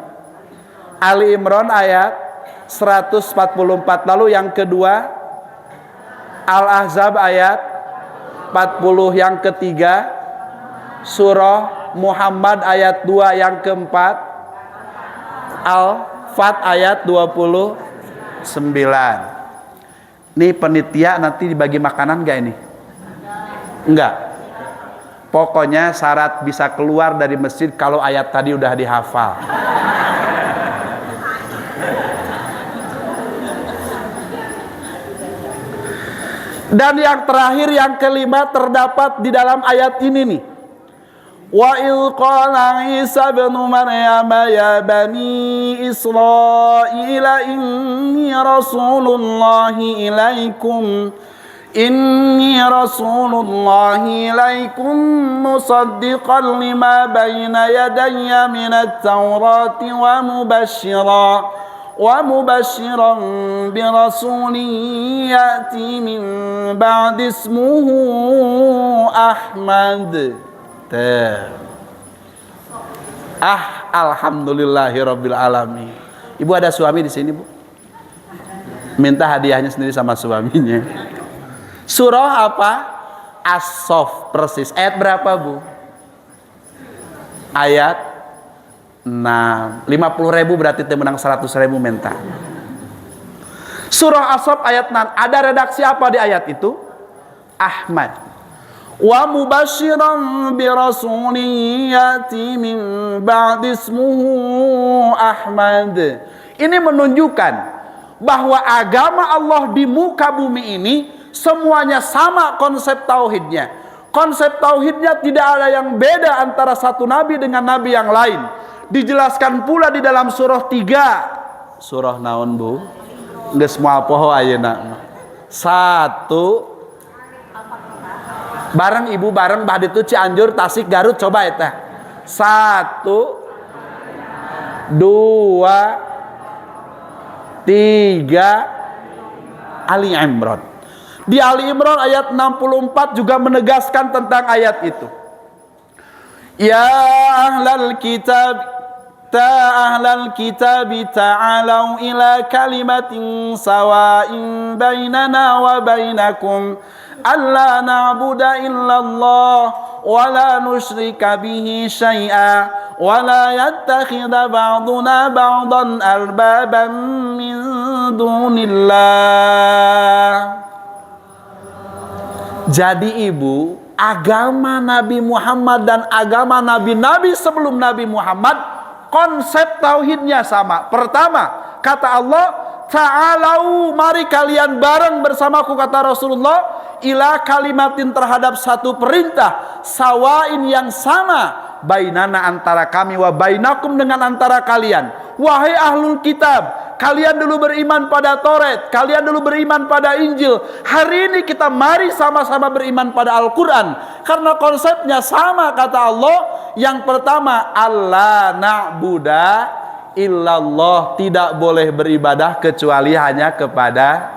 Ali Imran ayat 144. Lalu yang kedua Al-Ahzab ayat 40. Yang ketiga surah Muhammad ayat 2. Yang keempat Al-Fat ayat 29. Nih penitia nanti dibagi makanan gak ini? Enggak. Pokoknya syarat bisa keluar dari masjid kalau ayat tadi udah dihafal. Dan yang terakhir, yang kelima terdapat di dalam ayat ini nih. Wa il qala Isa ibn Maryam ya bani Israil inni rasulullahi ilaikum musaddiqan lima bayna yadayya minat tawrati wa mubashiran bi rasulin ya'ti min ba'di ismuhu Ahmad. Alhamdulillahirabbil alamin. Ibu ada suami di sini Bu? Minta hadiahnya sendiri sama suaminya. Surah apa? As-Saff persis. Ayat berapa Bu? Ayat 6. 50.000 berarti teh menang 100.000 minta. Surah As-Saff ayat 6. Ada redaksi apa di ayat itu? Ahmad. wa mubasyiran bi rasulin yati min ba'di ismuhu Ahmad. Ini menunjukkan bahwa agama Allah di muka bumi ini semuanya sama konsep tauhidnya. Konsep tauhidnya tidak ada yang beda antara satu nabi dengan nabi yang lain. Dijelaskan pula di dalam surah 3. Surah naon, Bu? Geus moal poho ayeuna. 1 bareng ibu bareng bah ditu Cianjur, Tasik, Garut coba eta. 1 2 3 Ali Imran. Di Ali Imran ayat 64 juga menegaskan tentang ayat itu. Ya ahlal kitab ahlal kitab ta'alau ila kalimatin sawa'in bainana wa bainakum alla na'budu illallah wa la nusyrika bihi syai'a wa la yattakhidha ba'duna ba'dan arbaban min dunillah. Jadi ibu, agama Nabi Muhammad dan agama nabi-nabi sebelum Nabi Muhammad konsep tauhidnya sama. Pertama, kata Allah, ta'alau, mari kalian bareng bersamaku, kata Rasulullah, ila kalimatin, terhadap satu perintah, sawain yang sama, bainana antara kami, wa bainakum dengan antara kalian. Wahai ahlul kitab, kalian dulu beriman pada Taurat, kalian dulu beriman pada Injil. Hari ini kita mari sama-sama beriman pada Al-Quran. Karena konsepnya sama, kata Allah. Yang pertama, Allah na'buda illallah, tidak boleh beribadah kecuali hanya kepada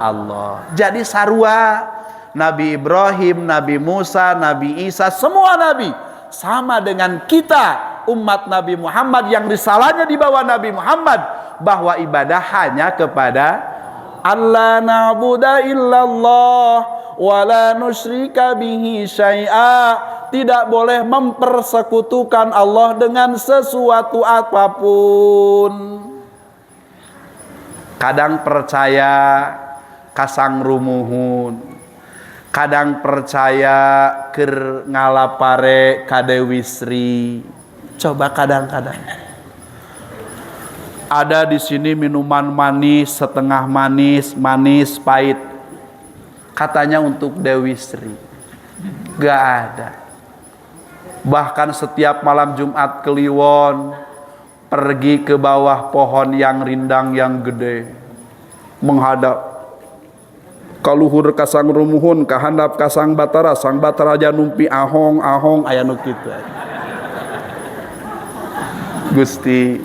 Allah. Jadi sarua, Nabi Ibrahim, Nabi Musa, Nabi Isa, semua nabi sama dengan kita, umat Nabi Muhammad yang risalahnya di bawah Nabi Muhammad, bahwa ibadah hanya kepada Allah na'budu illallah wa la nusyrika bihi syai'a, tidak boleh mempersekutukan Allah dengan sesuatu apapun. Kadang percaya kasang rumuhun, kadang percaya keur ngalapare ka Dewi Sri. Coba kadang-kadang ada di sini minuman manis, setengah manis, manis pahit, katanya untuk Dewi Sri. Gak ada. Bahkan setiap malam Jumat Kliwon pergi ke bawah pohon yang rindang yang gede, menghadap kaluhur kasang rumuhun, kahandap kasang batara, sang batara aja numpi ahong ahong aya nu kitu. Gusti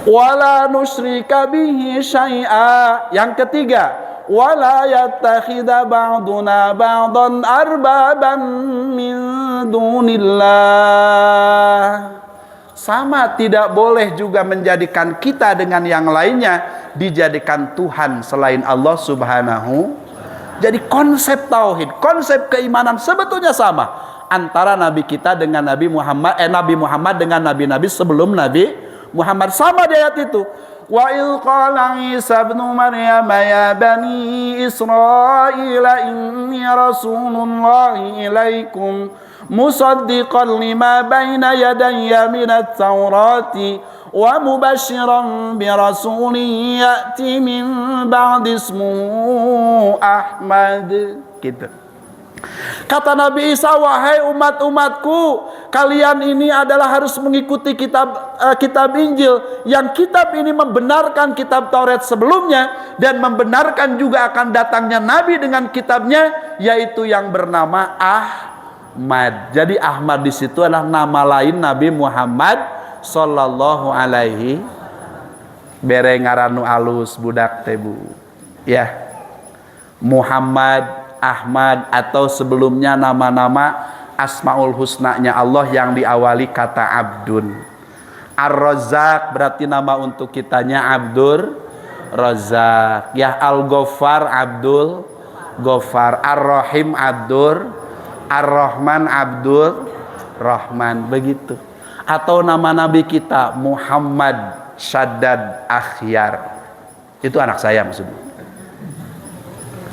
wala nusyrika bihi syai'a. Yang ketiga, wala yattakhidha ba'duna ba'dan arbaban min dunillah. Sama, tidak boleh juga menjadikan kita dengan yang lainnya dijadikan Tuhan selain Allah Subhanahu. Jadi konsep tauhid, konsep keimanan sebetulnya sama antara nabi kita dengan Nabi Muhammad dengan nabi-nabi sebelum Nabi Muhammad. Sama di ayat itu. Wa il qala Isa ibn Maryam ya bani Israil inni rasulullahi ilaikum musaddiqan lima baina yadayya minat taurati wa mubasyiran bi rasulin ya'ti min ba'di ismuhu Ahmad. Gitu. Kata Nabi Isa, wahai umat-umatku, kalian ini adalah harus mengikuti kitab Injil. Yang kitab ini membenarkan kitab Taurat sebelumnya dan membenarkan juga akan datangnya Nabi dengan kitabnya, yaitu yang bernama Ahmad. Jadi Ahmad di situ adalah nama lain Nabi Muhammad sallallahu alaihi bere ngaranu alus budak tebu. Ya. Muhammad, Ahmad, atau sebelumnya nama-nama Asmaul Husna-nya Allah yang diawali kata Abdun. Ar-Razzaq berarti nama untuk kitanya Abdur Razzaq. Ya, Al-Ghaffar Abdul Ghaffar, Ar-Rahim Abdur, Ar-Rahman Abdur Rahman, begitu. Atau nama nabi kita Muhammad Shaddad Akhyar. Itu anak saya maksudnya.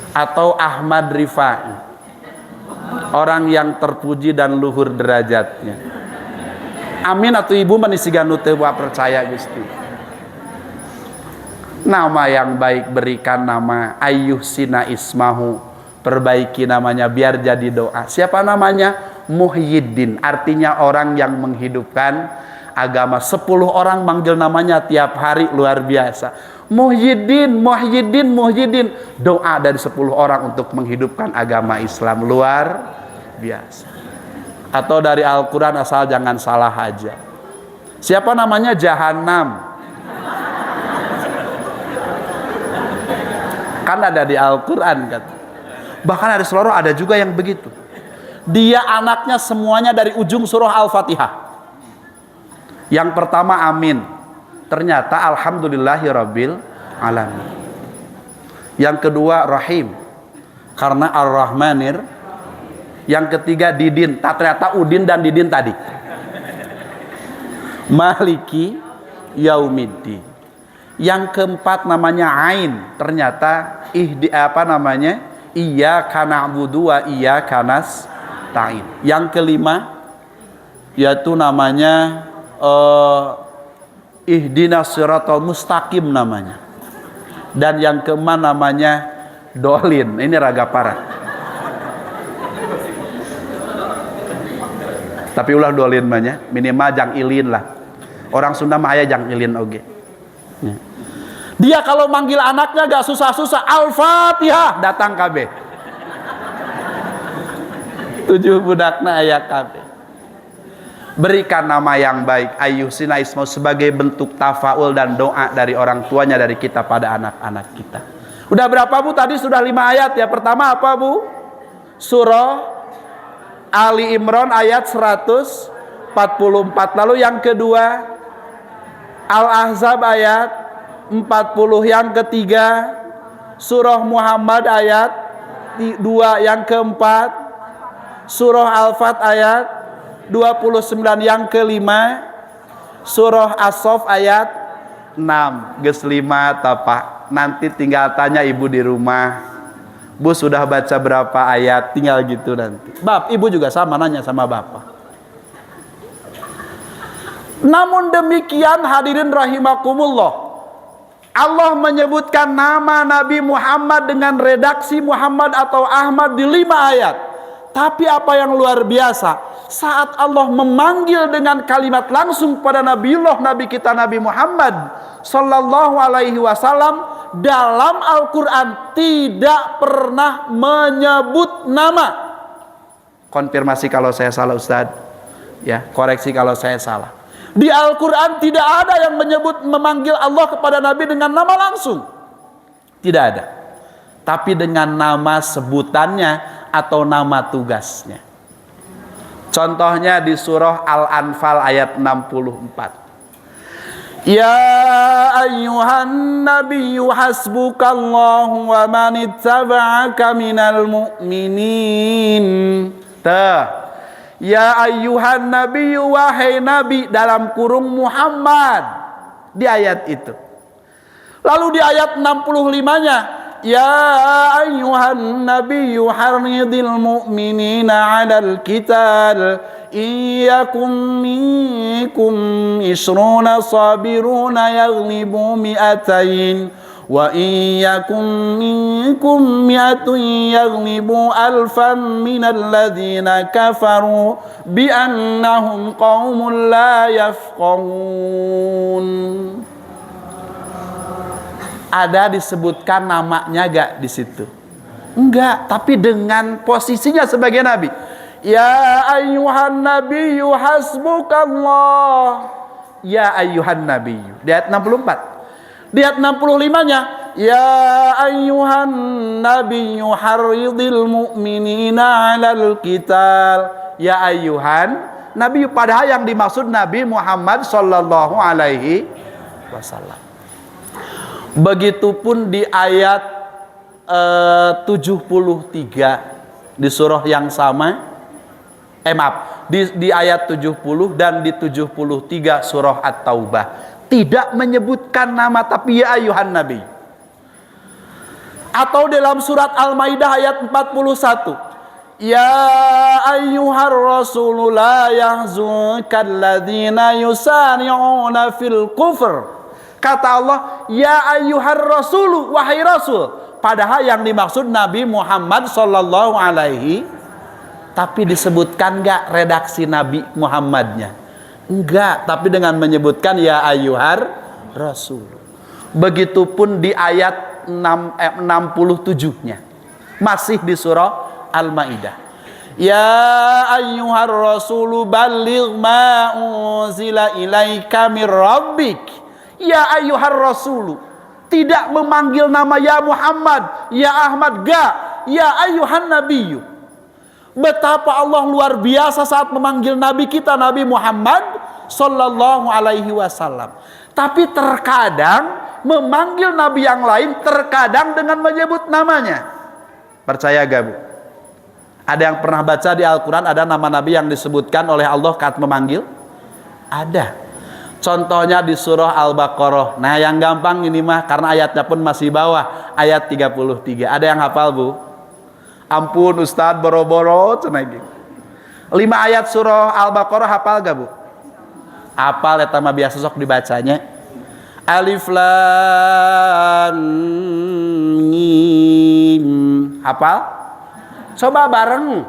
Atau Ahmad Rifai. orang yang terpuji dan luhur derajatnya. Amin atuh ibu manisigan nu teu percaya Gusti. Nama yang baik berikan nama, ayyuhsina ismahu, perbaiki namanya biar jadi doa. Siapa namanya? Muhyiddin, artinya orang yang menghidupkan agama. 10 orang manggil namanya tiap hari, luar biasa. Muhyiddin, Muhyiddin, Muhyiddin. Doa dari 10 orang untuk menghidupkan agama Islam, luar biasa. Atau dari Al-Quran, asal jangan salah aja. Siapa namanya? Jahannam. Kan ada di Al-Quran kan. Bahkan ada seluruh ada juga yang begitu. Dia anaknya semuanya dari ujung surah Al-Fatihah. Yang pertama amin. Ternyata alhamdulillahirabbil alamin. Yang kedua rahim. Karena ar-rahmanir. Yang ketiga didin. Ternyata udin dan didin tadi. Maliki yaumiddin. Yang keempat namanya ain, ternyata iyyaka na'budu wa iyyaka nasta'in. Yang kelima yaitu namanya ihdinas siratal mustaqim namanya. Dan yang keenam namanya dolin. Ini raga parah. Tapi ulah dolin banyak, minimal jang ilin lah. Orang Sunda mah aya jang ilin oge. Ya. Dia kalau manggil anaknya gak susah-susah, Al-Fatihah datang KB. 7 budakna aya KB. Berikan nama yang baik, ayyuhsina ismu, sebagai bentuk tafaul dan doa dari orang tuanya, dari kita pada anak-anak kita. Udah berapa Bu? Tadi sudah 5 ayat ya. Pertama apa Bu? Surah Ali Imran ayat 144. Lalu yang kedua Al-Ahzab ayat 40. Yang ketiga surah Muhammad ayat 2. Yang keempat surah Al-Fat ayat 29. Yang kelima surah As-Saff ayat 6. Geus 5 tapak. Nanti tinggal tanya ibu di rumah, Bu sudah baca berapa ayat, tinggal gitu nanti. Ibu juga sama nanya sama bapak. Namun demikian hadirin rahimakumullah, Allah menyebutkan nama Nabi Muhammad dengan redaksi Muhammad atau Ahmad di 5 ayat. Tapi apa yang luar biasa, saat Allah memanggil dengan kalimat langsung pada Nabi kita Nabi Muhammad sallallahu alaihi wasallam, dalam Al-Quran tidak pernah menyebut nama. Konfirmasi kalau saya salah Ustadz, ya, koreksi kalau saya salah. Di Al-Quran tidak ada yang memanggil Allah kepada Nabi dengan nama langsung. Tidak ada. Tapi dengan nama sebutannya atau nama tugasnya. Contohnya di surah Al-Anfal ayat 64. Ya ayyuhan nabiyyu hasbukallahu wa man ittaba'aka minal mu'minin. Ya ayyuhan nabiyyu, wahai nabi, dalam kurung Muhammad, di ayat itu. Lalu di ayat 65-nya, ya ayyuhan nabiyyu harridil mu'minina 'alal qital iyyakum minkum isruna sabiruna yaghlibu mi'atain wa iyyakum minkum mi'atun yaghlibu alfan minal ladzina kafaru bi annahum qaumun la yafqahun. Ada disebutkan namanya gak di situ? Enggak, tapi dengan posisinya sebagai nabi. Ya ayyuhan nabiyyu hasbukallah. Ya ayyuhan nabiyyu. Di ayat 64. Di ayat 65-nya, ya ayyuhan nabiyyu harridil mu'minina 'alal qital. Ya ayyuhan nabiyyu, padahal yang dimaksud Nabi Muhammad sallallahu alaihi wasallam. Begitupun di ayat 73 di surah yang sama. Di ayat 70 dan di 73 surah At-Taubah tidak menyebutkan nama, tapi ya ayyuhan nabi. Atau dalam surat Al-Maidah ayat 41, Ya ayyuhar rasul la yahzunka alladzina yusari'una fil kufr. Kata Allah, ya ayyuhar rasul, wahai rasul. Padahal yang dimaksud Nabi Muhammad sallallahu alaihi, tapi disebutkan enggak redaksi Nabi Muhammadnya? Enggak, tapi dengan menyebutkan ya ayyuhar rasul. Begitupun di ayat 67-nya. Masih di surah Al-Maidah. Ya ayyuhar rasulu balligh ma unzila ilaika mir rabbik. Ya ayyuhar rasulu, tidak memanggil nama ya Muhammad, ya Ahmad, enggak. Ya ayyuhan nabiyyu. Betapa Allah luar biasa saat memanggil nabi kita, Nabi Muhammad sallallahu alaihi wasallam. Tapi terkadang memanggil nabi yang lain, terkadang dengan menyebut namanya. Percaya gak, Bu? Ada yang pernah baca di Al-Quran ada nama nabi yang disebutkan oleh Allah saat memanggil? Ada. Contohnya di surah Al-Baqarah. Nah, yang gampang ini mah karena ayatnya pun masih bawah, ayat 33. Ada yang hafal, Bu? Ampun Ustadz, boro-boro cenah. 5 ayat surah Al-Baqarah hafal gak, Bu? Hafal, eta mah biasa sok dibacanya. Alif Lam Mim. Hafal? Coba bareng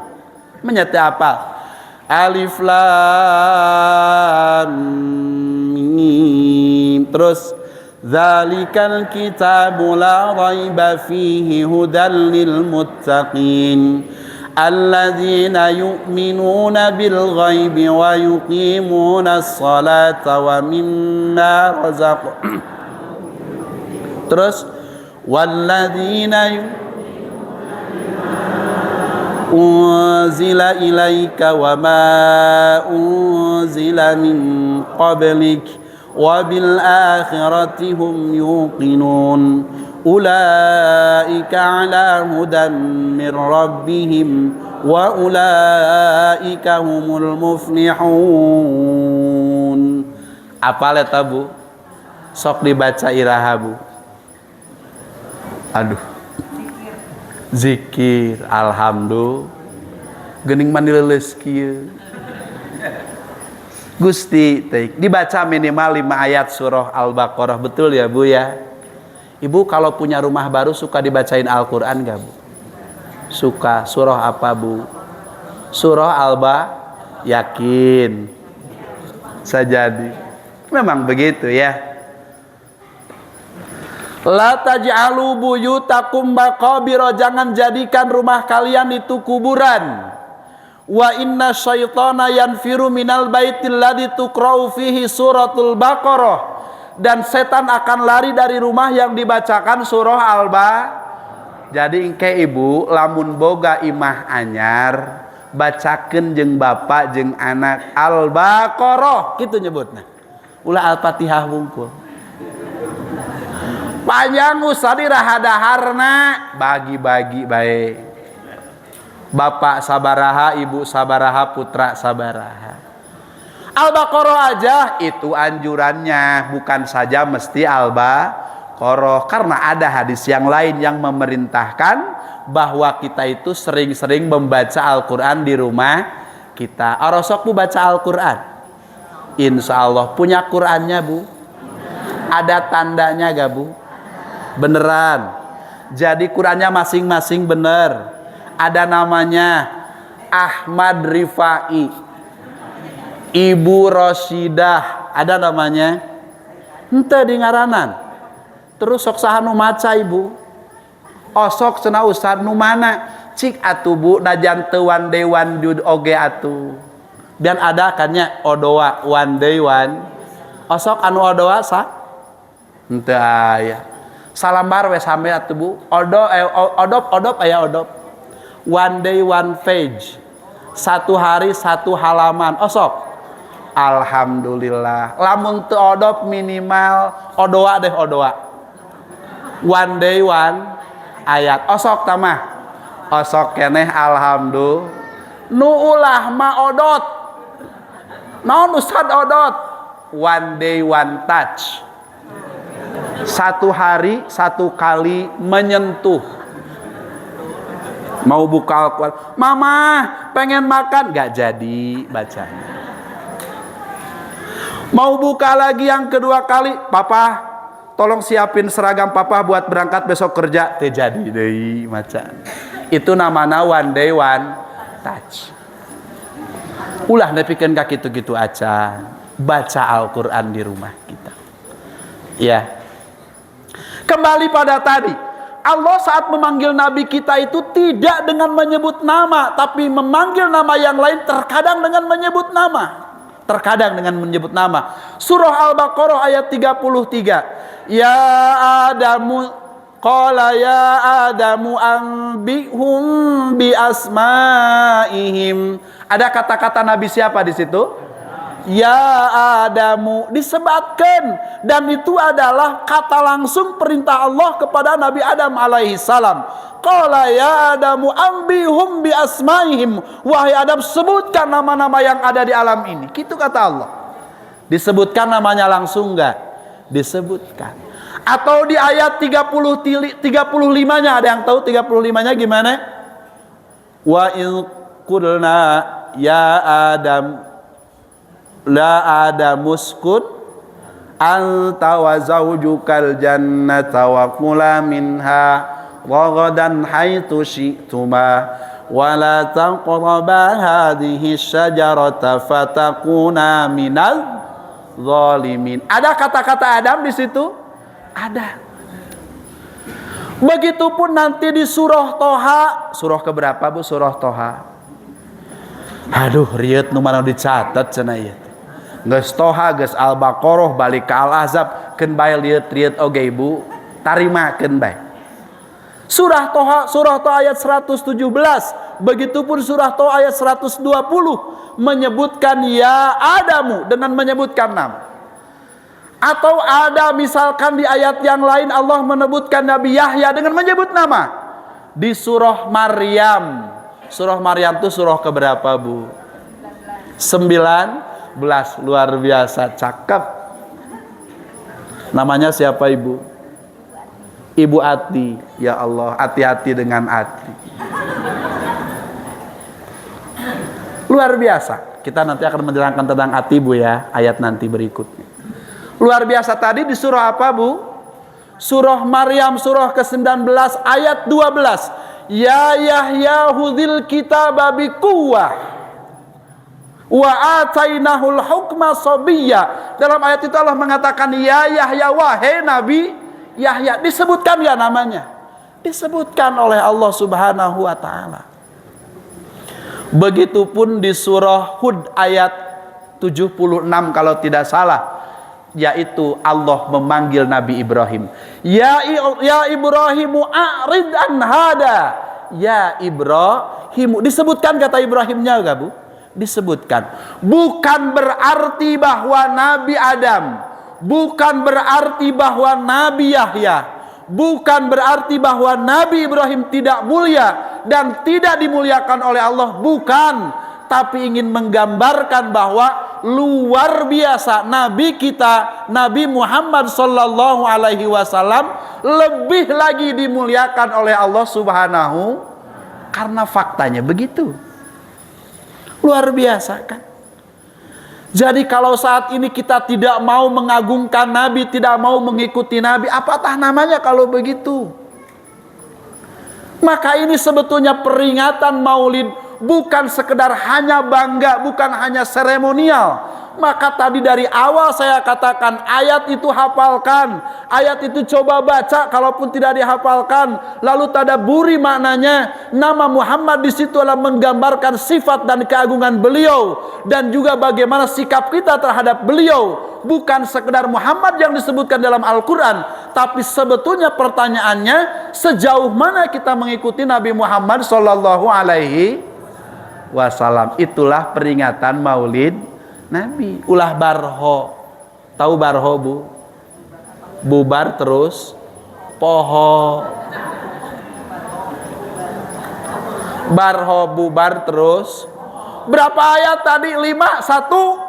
menyete hafal. Alif Lam Mim. Terus Dzalikal kitabu la raiba fihi hudal lil muttaqin alladzina yu'minuna bil ghaibi wa yuqimuna as-salata wa mimma razaqnahum. Terus walladzina unzila ilaika wa ma unzila min qablik wa bil akhirati hum yuqinun ulaika ala hudan min rabbihim wa ulaika humul muflihun. Apa eta, Bu? Sok dibaca iraha, Bu. Aduh. Zikir, alhamdulillah. Geuning mandileuleuh kieu. Gusti, dibaca minimal 5 ayat surah Al-Baqarah, betul ya, Bu ya? Ibu kalau punya rumah baru suka dibacain Al-Qur'an enggak, Bu? Suka. Surah apa, Bu? Surah Al-Baqarah. Yakin. Sajadi. Memang begitu ya. La taj'alu buyutakum maqabira, jangan jadikan rumah kalian itu kuburan. Wa inna syaitana yanfiru minal baitil ladzi tuqra'u fihi suratul Baqarah, dan setan akan lari dari rumah yang dibacakan surah Al-Baqarah. Jadi engke ibu lamun boga imah anyar bacakeun jeung bapak jeung anak Al-Baqarah kitu nyebutna. Ulah Al-Fatihah wungkul. Panjang usah dirahadaharna, bagi-bagi baik. Bapak sabaraha, ibu sabaraha, putra sabaraha. Al-Baqarah aja itu anjurannya, bukan saja mesti Al-Baqarah. Karena ada hadis yang lain yang memerintahkan bahwa kita itu sering-sering membaca Al-Quran di rumah kita. Arosok Bu baca Al-Quran? Insya Allah. Punya Qurannya, Bu? Ada tandanya gak, Bu? Beneran. Jadi Qurannya masing-masing bener. Ada namanya Ahmad Rifai, Ibu Rosyidah, ada namanya henteu di ngaranan. Terus sok saha nu maca, Ibu? Osok cenah ustad nu mana? Cik atuh, Bu, najan teu one day one dude oge atuh. Dan ada kannya odoa one day one. Osok anu odoa sa? Henteu aya. Salambar we sampe atuh, Bu. Odop aya odop. One day one page. 1 hari 1 halaman. Osok. Alhamdulillah. Lamun teu odop minimal odoa deh odoa. One day one ayat. Osok tamah. Osok keneh alhamdulillah. Nu ulah ma odot. Naon ustad odot? One day one touch. 1 hari 1 kali menyentuh. Mau buka Al-Quran, mama pengen makan, gak jadi bacanya. Mau buka lagi yang kedua kali, papa tolong siapin seragam papa buat berangkat besok kerja, teh jadi deh macan. Itu namanya one day one touch. Ulah nepikeun ka kitu-kitu aja. Baca Al-Qur'an di rumah kita. Ya. Kembali pada tadi, Allah saat memanggil nabi kita itu tidak dengan menyebut nama, tapi memanggil nama yang lain terkadang dengan menyebut nama. Terkadang dengan menyebut nama. Surah Al-Baqarah ayat 33. Ya Adamu qala ya Adamu anbihum bi asmaihim. Ada kata-kata nabi siapa di situ? Ya Adamu disebatkan, dan itu adalah kata langsung perintah Allah kepada Nabi Adam alaihi salam. Qala ya Adamu ambihum bi asmaihim. Wahai Adam, sebutkan nama-nama yang ada di alam ini. Gitu kata Allah. Disebutkan namanya langsung enggak? Disebutkan. Atau di ayat 35-nya, ada yang tahu 35-nya gimana? Wa il qulna ya Adam la adamuskun anta wa zawjukal jannata wa kula minha ragadan haitsu syi'tuma wa la taqraba hadhihi syajarata fatakuna minal zalimin. Ada kata-kata Adam di situ? Ada. Begitupun nanti di surah Toha, surah keberapa Bu? Surah Toha. Aduh, riet nu mana dicatat cenah ieu. Geus Toha, geus Al-Baqarah, balik ke Al-Ahzab, keun bae liet-liet oge Bu. Tarimakeun bae. Surah Toha ayat 117, begitupun surah Toha ayat 120 menyebutkan ya Adamu dengan menyebutkan nama. Atau ada misalkan di ayat yang lain Allah menyebutkan Nabi Yahya dengan menyebut nama. Di surah Maryam. Surah Maryam itu surah keberapa Bu? 19. Luar biasa cakep. Namanya siapa Ibu? Ibu Ati. Ya Allah, hati-hati dengan Ati. Luar biasa. Kita nanti akan menjelaskan tentang Ati Bu ya, ayat nanti berikutnya. Luar biasa. Tadi di surah apa Bu? Surah Maryam, surah ke-19 ayat 12. Ya Yahya hudhil kitaba biquwwah wa atainahul hukma sabiyya. Dalam ayat itu Allah mengatakan ya Yahya, wahai Nabi Yahya. Disebutkan ya namanya? Disebutkan oleh Allah Subhanahu wa taala. Begitupun di surah Hud ayat 76 kalau tidak salah, yaitu Allah memanggil Nabi Ibrahim. Ya Ibrahimu a'rid an hada. Ya Ibrahimu. Disebutkan kata Ibrahimnya enggak Bu? Disebutkan. Bukan berarti bahwa Nabi Adam, bukan berarti bahwa Nabi Yahya, bukan berarti bahwa Nabi Ibrahim tidak mulia dan tidak dimuliakan oleh Allah, bukan. Tapi ingin menggambarkan bahwa luar biasa Nabi kita, Nabi Muhammad sallallahu alaihi wasallam lebih lagi dimuliakan oleh Allah Subhanahu, karena faktanya begitu. Luar biasa kan? Jadi kalau saat ini kita tidak mau mengagungkan Nabi, tidak mau mengikuti Nabi, apatah namanya kalau begitu? Maka ini sebetulnya peringatan Maulid bukan sekedar hanya bangga, bukan hanya seremonial. Maka tadi dari awal saya katakan ayat itu hafalkan, ayat itu coba baca kalaupun tidak dihafalkan, lalu tadabburi maknanya. Nama Muhammad di situ adalah menggambarkan sifat dan keagungan beliau dan juga bagaimana sikap kita terhadap beliau. Bukan sekedar Muhammad yang disebutkan dalam Al-Quran, tapi sebetulnya pertanyaannya sejauh mana kita mengikuti Nabi Muhammad sallallahu alaihi wasallam. Itulah peringatan Maulid Nabi. Ulah barho. Tahu barho Bu? Bubar terus poho. Barho bubar terus. Berapa ayat tadi? 5, 1.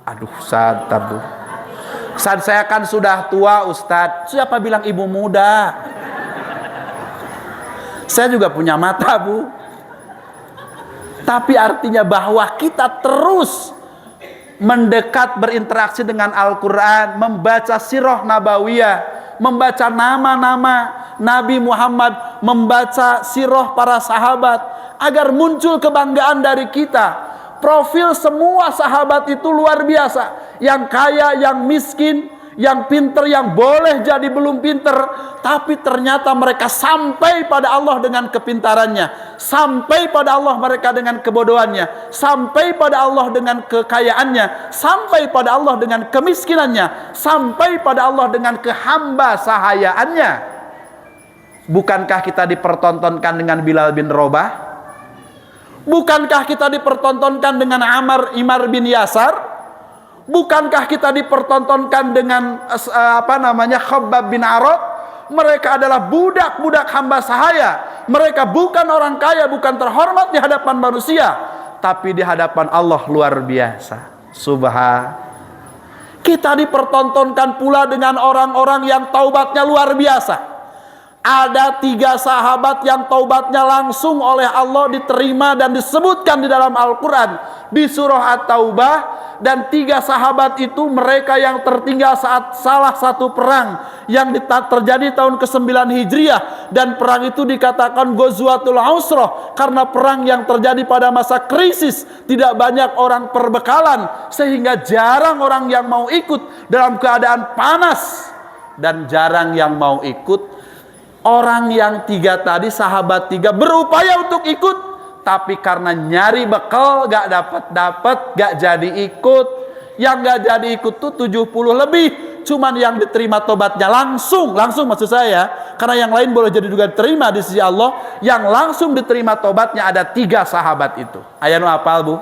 Aduh, sadar Bu. Saya kan sudah tua Ustadz. Siapa bilang ibu muda? Saya juga punya mata, Bu. Tapi artinya bahwa kita terus mendekat berinteraksi dengan Al-Quran, membaca sirah nabawiyah, membaca nama-nama Nabi Muhammad, membaca sirah para sahabat, agar muncul kebanggaan dari kita. Profil semua sahabat itu luar biasa. Yang kaya, yang miskin, yang pinter, yang boleh jadi belum pinter, tapi ternyata mereka sampai pada Allah dengan kepintarannya, sampai pada Allah mereka dengan kebodohannya, sampai pada Allah dengan kekayaannya, sampai pada Allah dengan kemiskinannya, sampai pada Allah dengan kehamba sahayaannya. Bukankah kita dipertontonkan dengan Bilal bin Rabah? Bukankah kita dipertontonkan dengan Imar bin Yasar? Bukankah kita dipertontonkan dengan Khabbab bin Arad? Mereka adalah budak-budak hamba sahaya. Mereka bukan orang kaya, bukan terhormat di hadapan manusia, tapi di hadapan Allah luar biasa. Kita dipertontonkan pula dengan orang-orang yang taubatnya luar biasa. Ada 3 sahabat yang taubatnya langsung oleh Allah diterima dan disebutkan di dalam Al-Quran di surah At-Taubah. Dan 3 sahabat itu mereka yang tertinggal saat salah satu perang yang terjadi tahun ke-9 Hijriah. Dan perang itu dikatakan Ghazwatul Usrah karena perang yang terjadi pada masa krisis, tidak banyak orang perbekalan, sehingga jarang orang yang mau ikut dalam keadaan panas, dan jarang yang mau ikut. Orang yang 3 tadi, sahabat 3 berupaya untuk ikut, tapi karena nyari bekal gak dapat, gak jadi ikut. Yang gak jadi ikut tuh 70 lebih, cuman yang diterima tobatnya langsung maksud saya, karena yang lain boleh jadi juga diterima di sisi Allah. Yang langsung diterima tobatnya ada 3 sahabat itu. Aya nu apal, Bu?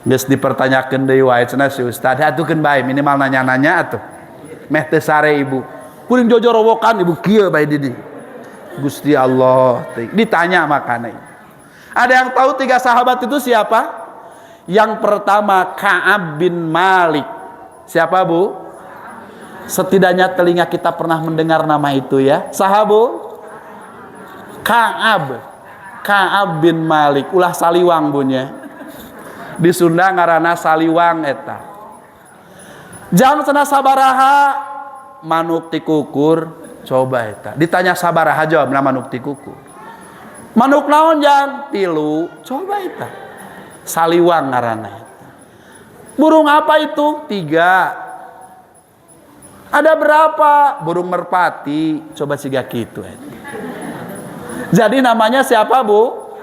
Geus dipertanyakeun deui wae cenah si Ustad, atukeun bae minimal nanya-nanya atuh. Meh teu sare Ibu. Kuring jojorowokan Ibu kieu bae di dieu. Gusti Allah ditanya makana. Ada yang tahu 3 sahabat itu siapa? Yang pertama Ka'ab bin Malik. Siapa, Bu? Setidaknya telinga kita pernah mendengar nama itu ya. Sahabu Ka'ab bin Malik. Ulah saliwang bunya. Di Sunda ngaranna saliwang eta. Jang cenah sabaraha manuk tikukur, coba eta. Ditanya sabaraha jawab na manuk tikukur. Manuk naon jang? 3, coba eta. Saliwang ngaranna eta. Burung apa itu? 3. Ada berapa? Burung merpati, coba siga kitu eta. Jadi namanya siapa, Bu?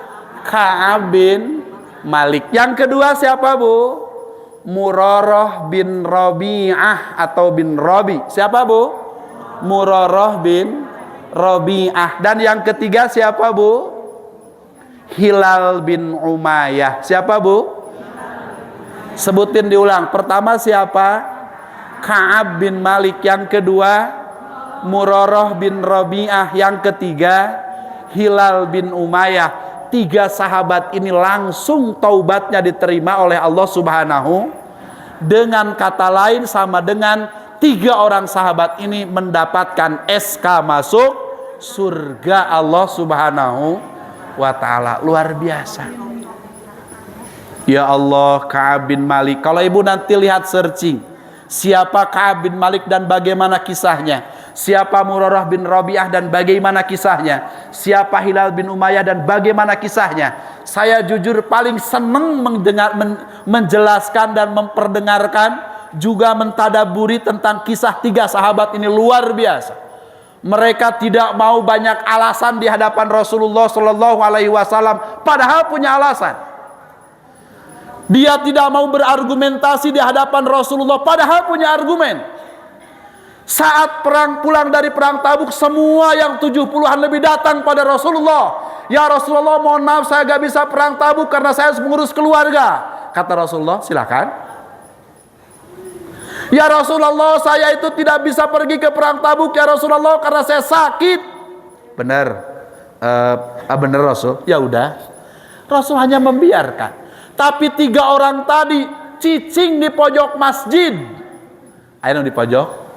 Ka'ab bin Malik. Yang kedua siapa, Bu? Murarah bin Rabi'ah atau bin Rabi. Siapa, Bu? Murarah bin Rabi'ah. Dan yang ketiga siapa, Bu? Hilal bin Umayyah. Siapa, Bu? Sebutin diulang. Pertama siapa? Ka'ab bin Malik. Yang kedua Murarah bin Rabi'ah. Yang ketiga Hilal bin Umayyah. 3 sahabat ini langsung taubatnya diterima oleh Allah Subhanahu. Dengan kata lain sama dengan 3 orang sahabat ini mendapatkan SK masuk surga Allah Subhanahu wa ta'ala. Luar biasa. Ya Allah, Ka'ab bin Malik. Kalau Ibu nanti lihat searching, siapa Ka'ab bin Malik dan bagaimana kisahnya, siapa Murarah bin Rabi'ah dan bagaimana kisahnya, siapa Hilal bin Umayyah dan bagaimana kisahnya, saya jujur paling senang menjelaskan dan memperdengarkan, juga mentadaburi tentang kisah 3 sahabat ini. Luar biasa. Mereka tidak mau banyak alasan di hadapan Rasulullah Shallallahu Alaihi Wasallam, padahal punya alasan. Dia tidak mau berargumentasi di hadapan Rasulullah, padahal punya argumen. Saat perang pulang dari perang Tabuk, semua yang 70-an lebih datang pada Rasulullah. Ya Rasulullah, mohon maaf saya gak bisa perang Tabuk karena saya harus mengurus keluarga. Kata Rasulullah, silakan. Ya Rasulullah, saya itu tidak bisa pergi ke perang Tabuk ya Rasulullah karena saya sakit. Benar, benar Rasul. Ya udah, Rasul hanya membiarkan. Tapi 3 orang tadi cicing di pojok masjid. Ayo di pojok.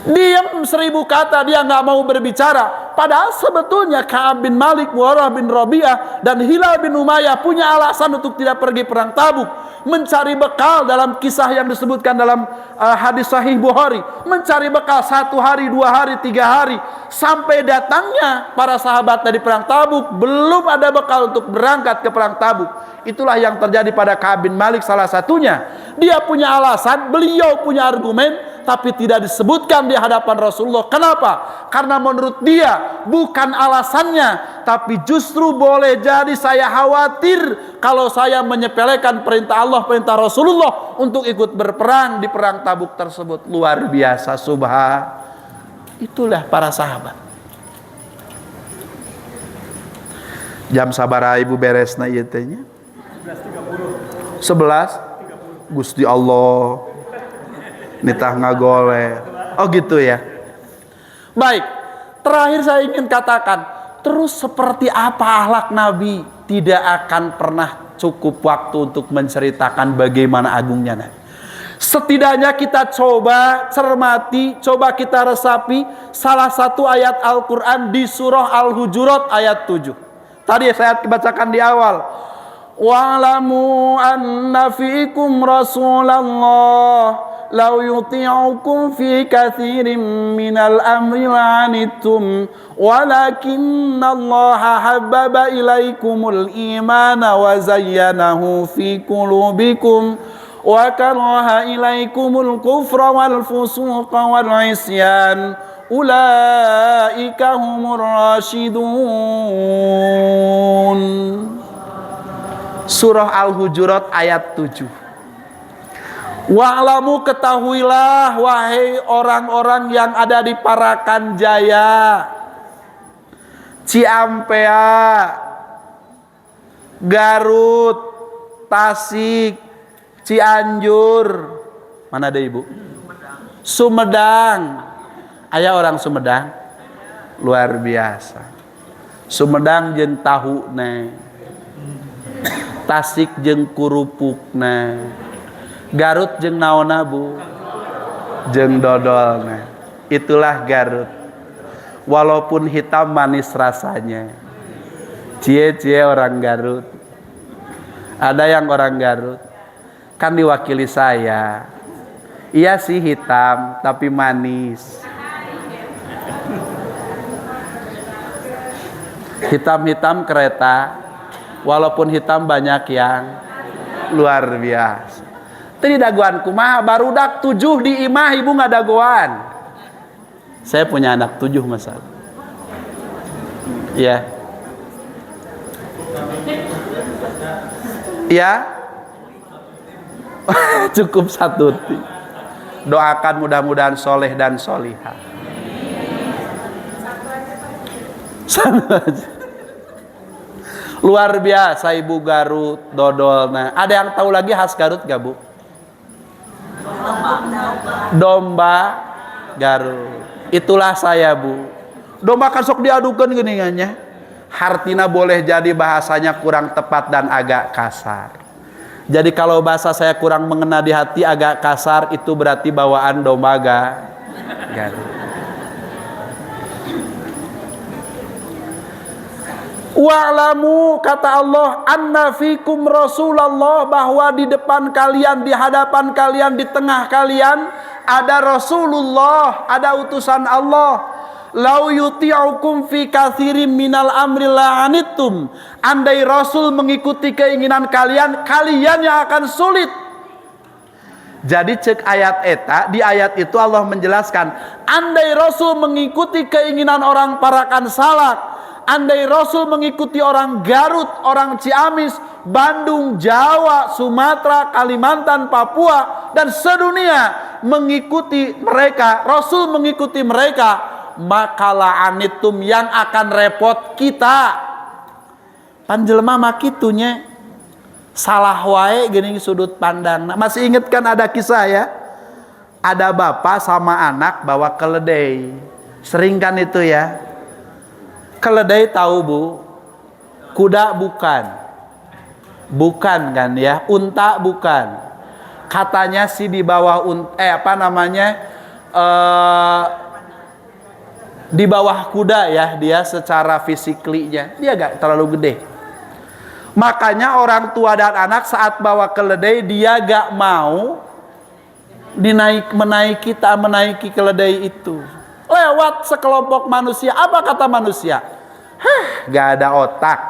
Diam 1000 kata, dia nggak mau berbicara. Padahal sebetulnya Ka'ab bin Malik, Murarah bin Rabi'ah, dan Hilal bin Umayyah punya alasan untuk tidak pergi perang Tabuk. Mencari bekal dalam kisah yang disebutkan dalam hadis Sahih Bukhari. Mencari bekal 1 hari, 2 hari, 3 hari. Sampai datangnya para sahabat dari perang Tabuk, belum ada bekal untuk berangkat ke perang Tabuk. Itulah yang terjadi pada Ka'ab bin Malik salah satunya. Dia punya alasan, beliau punya argumen, tapi tidak disebutkan di hadapan Rasulullah. Kenapa? Karena menurut dia bukan alasannya, tapi justru boleh jadi saya khawatir kalau saya menyepelekan perintah Allah, perintah Rasulullah untuk ikut berperang di perang Tabuk tersebut. Luar biasa, Itulah para sahabat. Jam sabaraha ibu beresna ieu teh nya? 11. Gusti Allah nitah ngagole. Oh gitu ya. Baik, terakhir saya ingin katakan, terus seperti apa akhlak Nabi? Tidak akan pernah cukup waktu untuk menceritakan bagaimana agungnya Nabi. Setidaknya kita coba cermati, coba kita resapi salah satu ayat Al-Quran di surah Al-Hujurat ayat 7. Tadi saya bacakan di awal. Wa'lamu anna fiikum Rasulullah law yuti'ukum fi katsirin minal amri la'anittum walakinna Allah habbaba ilaikumul imana wa zayyanahu fi qulubikum wa karaha ilaikumul kufra wal fusuqa wal isyan ulaika humur rasyidun. Surah Al-Hujurat ayat 7. Wa'lamu, ketahuilah wahai orang-orang yang ada di Parakan Jaya, Ciampea, Garut, Tasik, Cianjur, mana ada ibu? Sumedang. Aya orang Sumedang? Luar biasa. Sumedang jeung tahuna, Tasik jeung kurupukna, Garut jeung naonna bu? Jeung dodolna. Itulah Garut. Walaupun hitam manis rasanya. Cie-cie orang Garut. Ada yang orang Garut kan diwakili saya. Iya sih hitam tapi manis. Hitam-hitam kereta, walaupun hitam banyak yang luar biasa. Tadi daguan kumaha barudak 7 di imah ibu nggak daguan. Saya punya anak 7 masalah. Ya. Ya. Cukup 1. Doakan mudah-mudahan soleh dan solihah. Luar biasa ibu Garut, dodolna. Ada yang tahu lagi khas Garut gak bu? Domba Garut. Itulah saya bu. Domba kan sok diadukan geningannya. Hartina boleh jadi bahasanya kurang tepat dan agak kasar. Jadi kalau bahasa saya kurang mengena di hati agak kasar, itu berarti bawaan domba Garut. Wa'lamu, kata Allah, anna fikum Rasulullah, bahwa di depan kalian, di hadapan kalian, di tengah kalian ada Rasulullah, ada utusan Allah. Lau yuti'ukum fi katsirin minal amri la'anittum. Andai Rasul mengikuti keinginan kalian, kalian yang akan sulit. Jadi cek ayat eta, di ayat itu Allah menjelaskan, andai Rasul mengikuti keinginan orang Parakan Salak, andai Rasul mengikuti orang Garut, orang Ciamis, Bandung, Jawa, Sumatera, Kalimantan, Papua, dan sedunia mengikuti mereka, Rasul mengikuti mereka, maka la'anitum, yang akan repot kita. Panjelma makitunya salah wae gini sudut pandang. Masih ingat kan ada kisah ya? Ada bapak sama anak bawa keledai. Sering kan itu ya? Keledai tahu bu? Kuda bukan. Bukan kan ya? Unta bukan. Katanya sih di bawah di bawah kuda ya, dia secara fisiklinya dia gak terlalu gede. Makanya orang tua dan anak saat bawa keledai dia gak mau menaiki keledai itu. Lewat sekelompok manusia, apa kata manusia? Gak ada otak.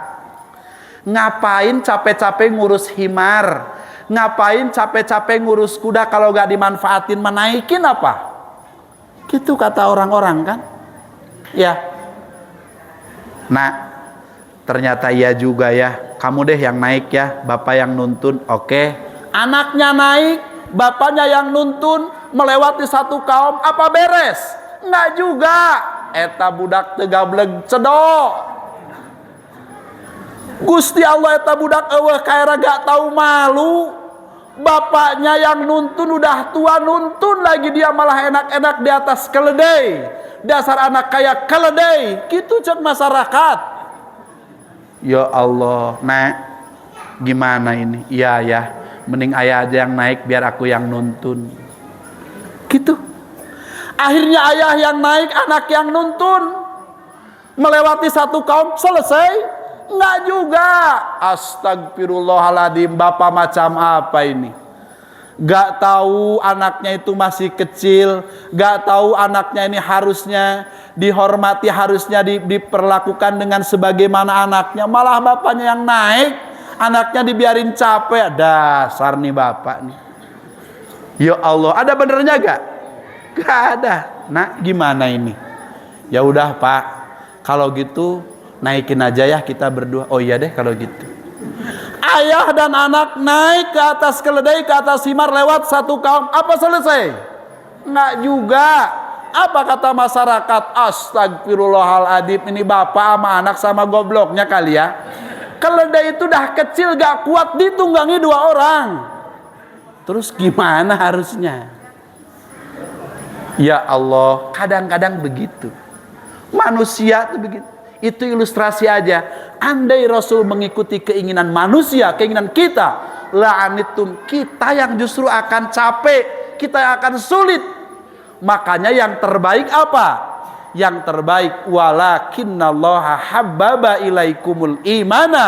Ngapain capek-capek ngurus himar? Ngapain capek-capek ngurus kuda kalau gak dimanfaatin, menaikin apa? Gitu kata orang-orang kan? Ya. Nah, ternyata iya juga ya. Kamu deh yang naik ya, bapak yang nuntun. Oke. Anaknya naik, bapaknya yang nuntun, melewati satu kaum, apa beres? Enggak juga. Eta budak teu gableng cedok. Gusti Allah eta budak eueuh kaera gak tahu malu. Bapaknya yang nuntun udah tua, nuntun lagi dia malah enak-enak di atas keledai. Dasar anak kayak keledai. Gitu cek masyarakat. Ya Allah, Nak, gimana ini? Iya ya, mending ayah aja yang naik biar aku yang nuntun. Gitu. Akhirnya ayah yang naik, anak yang nuntun. Melewati satu kaum, selesai? Enggak juga. Astagfirullahaladzim, bapak macam apa ini? Gak tahu anaknya itu masih kecil, gak tahu anaknya ini harusnya dihormati, harusnya diperlakukan dengan sebagaimana anaknya. Malah bapaknya yang naik, anaknya dibiarin capek. Dasar nih bapak nih. Ya Allah, ada benernya gak? Gak ada. Nah, gimana ini? Ya udah Pak, kalau gitu naikin aja ya kita berdua. Oh iya deh kalau gitu. Ayah dan anak naik ke atas keledai, ke atas himar, lewat satu kaum. Apa selesai? Enggak juga. Apa kata masyarakat? Astagfirullahaladzim, ini bapak sama anak sama gobloknya kali ya. Keledai itu dah kecil gak kuat ditunggangi 2 orang. Terus gimana harusnya? Ya Allah, kadang-kadang begitu. Manusia itu begitu. Itu ilustrasi aja. Andai Rasul mengikuti keinginan manusia, keinginan kita, la'anitum, kita yang justru akan capek, kita yang akan sulit. Makanya yang terbaik apa? Yang terbaik, walakinnallaha habbaba ilaikumul imana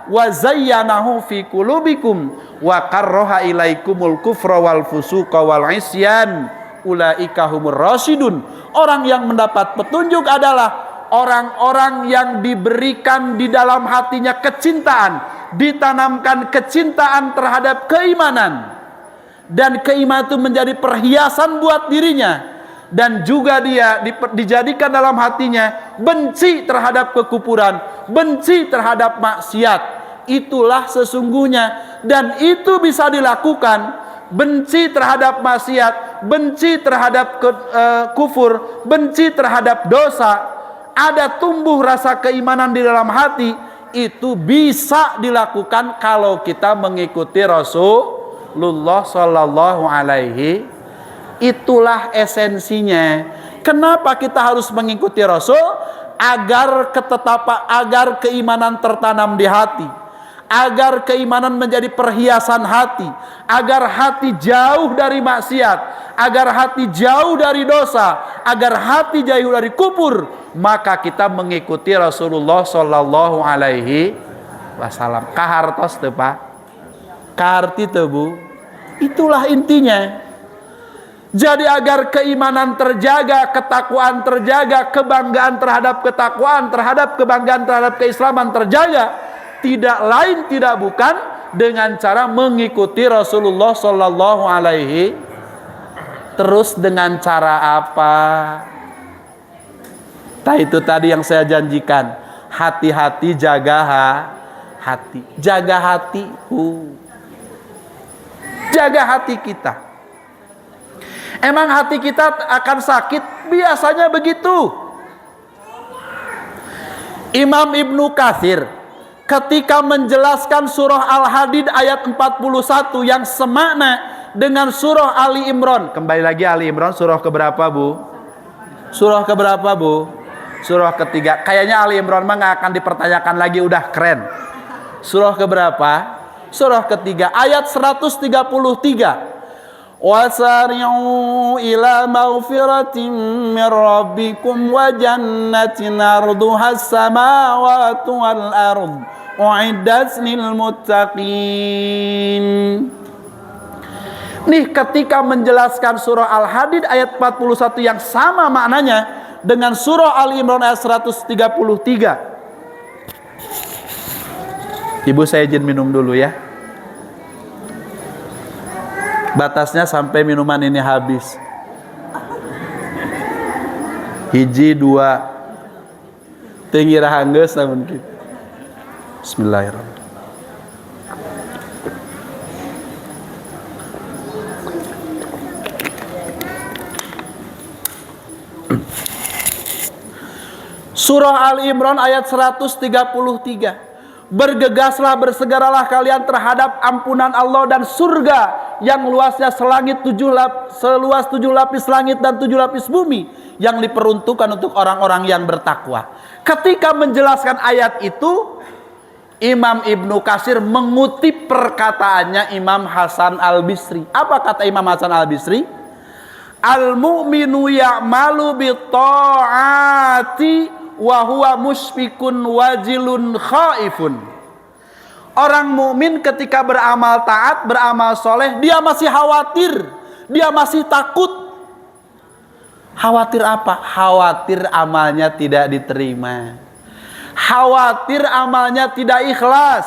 wa zayyanahu fi qulubikum wa karraha ilaikumul kufra wal fusuqa wal isyan ulaika humur rasyidun. Orang yang mendapat petunjuk adalah orang-orang yang diberikan di dalam hatinya kecintaan, ditanamkan kecintaan terhadap keimanan, dan keimanan itu menjadi perhiasan buat dirinya, dan juga dia dijadikan dalam hatinya benci terhadap kekufuran, benci terhadap maksiat. Itulah sesungguhnya, dan itu bisa dilakukan. Benci terhadap maksiat, benci terhadap kufur, benci terhadap dosa, ada tumbuh rasa keimanan di dalam hati, itu bisa dilakukan kalau kita mengikuti Rasulullah Sallallahu Alaihi. Itulah esensinya. Kenapa kita harus mengikuti Rasul? Agar agar keimanan tertanam di hati, agar keimanan menjadi perhiasan hati, agar hati jauh dari maksiat, agar hati jauh dari dosa, agar hati jauh dari kufur. Maka kita mengikuti Rasulullah Sallallahu Alaihi Wasallam. Kahartos tuh Pak, kaharti tuh Bu. Itulah intinya. Jadi agar keimanan terjaga, ketakwaan terjaga, kebanggaan terhadap ketakwaan, kebanggaan terhadap keislaman terjaga, tidak lain tidak bukan dengan cara mengikuti Rasulullah Sallallahu Alaihi. Terus dengan cara apa? Nah itu tadi yang saya janjikan. Hati-hati, jaga hati. Jaga hati. Jaga hati kita. Emang hati kita akan sakit? Biasanya begitu. Imam Ibnu Katsir ketika menjelaskan surah Al-Hadid ayat 41 yang semakna dengan surah Ali Imran. Kembali lagi Ali Imran surah keberapa Bu? Surah keberapa Bu? Surah ketiga. Kayaknya Ali Imran mah gak akan dipertanyakan lagi, udah keren. Surah keberapa? Surah ketiga ayat 133. Wasari'u ila maghfiratin min rabbikum wa jannatin arduha as-samawati wal ard u'iddat lil muttaqin. Nih ketika menjelaskan surah Al-Hadid ayat 41 yang sama maknanya dengan surah Al-Imran ayat 133. Ibu saya izin minum dulu ya. Batasnya sampai minuman ini habis. Hiji dua tinggi rahanggeus namun kitu. Bismillahirrahmanirrahim. Surah Al-Imran ayat 133. Bergegaslah, bersegeralah kalian terhadap ampunan Allah dan surga yang luasnya seluas 7 lapis langit dan 7 lapis bumi, yang diperuntukkan untuk orang-orang yang bertakwa. Ketika menjelaskan ayat itu, Imam Ibnu Katsir mengutip perkataannya Imam Hasan Al-Bisri. Apa kata Imam Hasan Al-Bisri? Al-mu'minu ya'malu bi-ta'ati wa huwa musyfikun wajilun khaifun. Orang mukmin ketika beramal taat, beramal soleh, dia masih khawatir, dia masih takut. Khawatir apa? Khawatir amalnya tidak diterima, khawatir amalnya tidak ikhlas,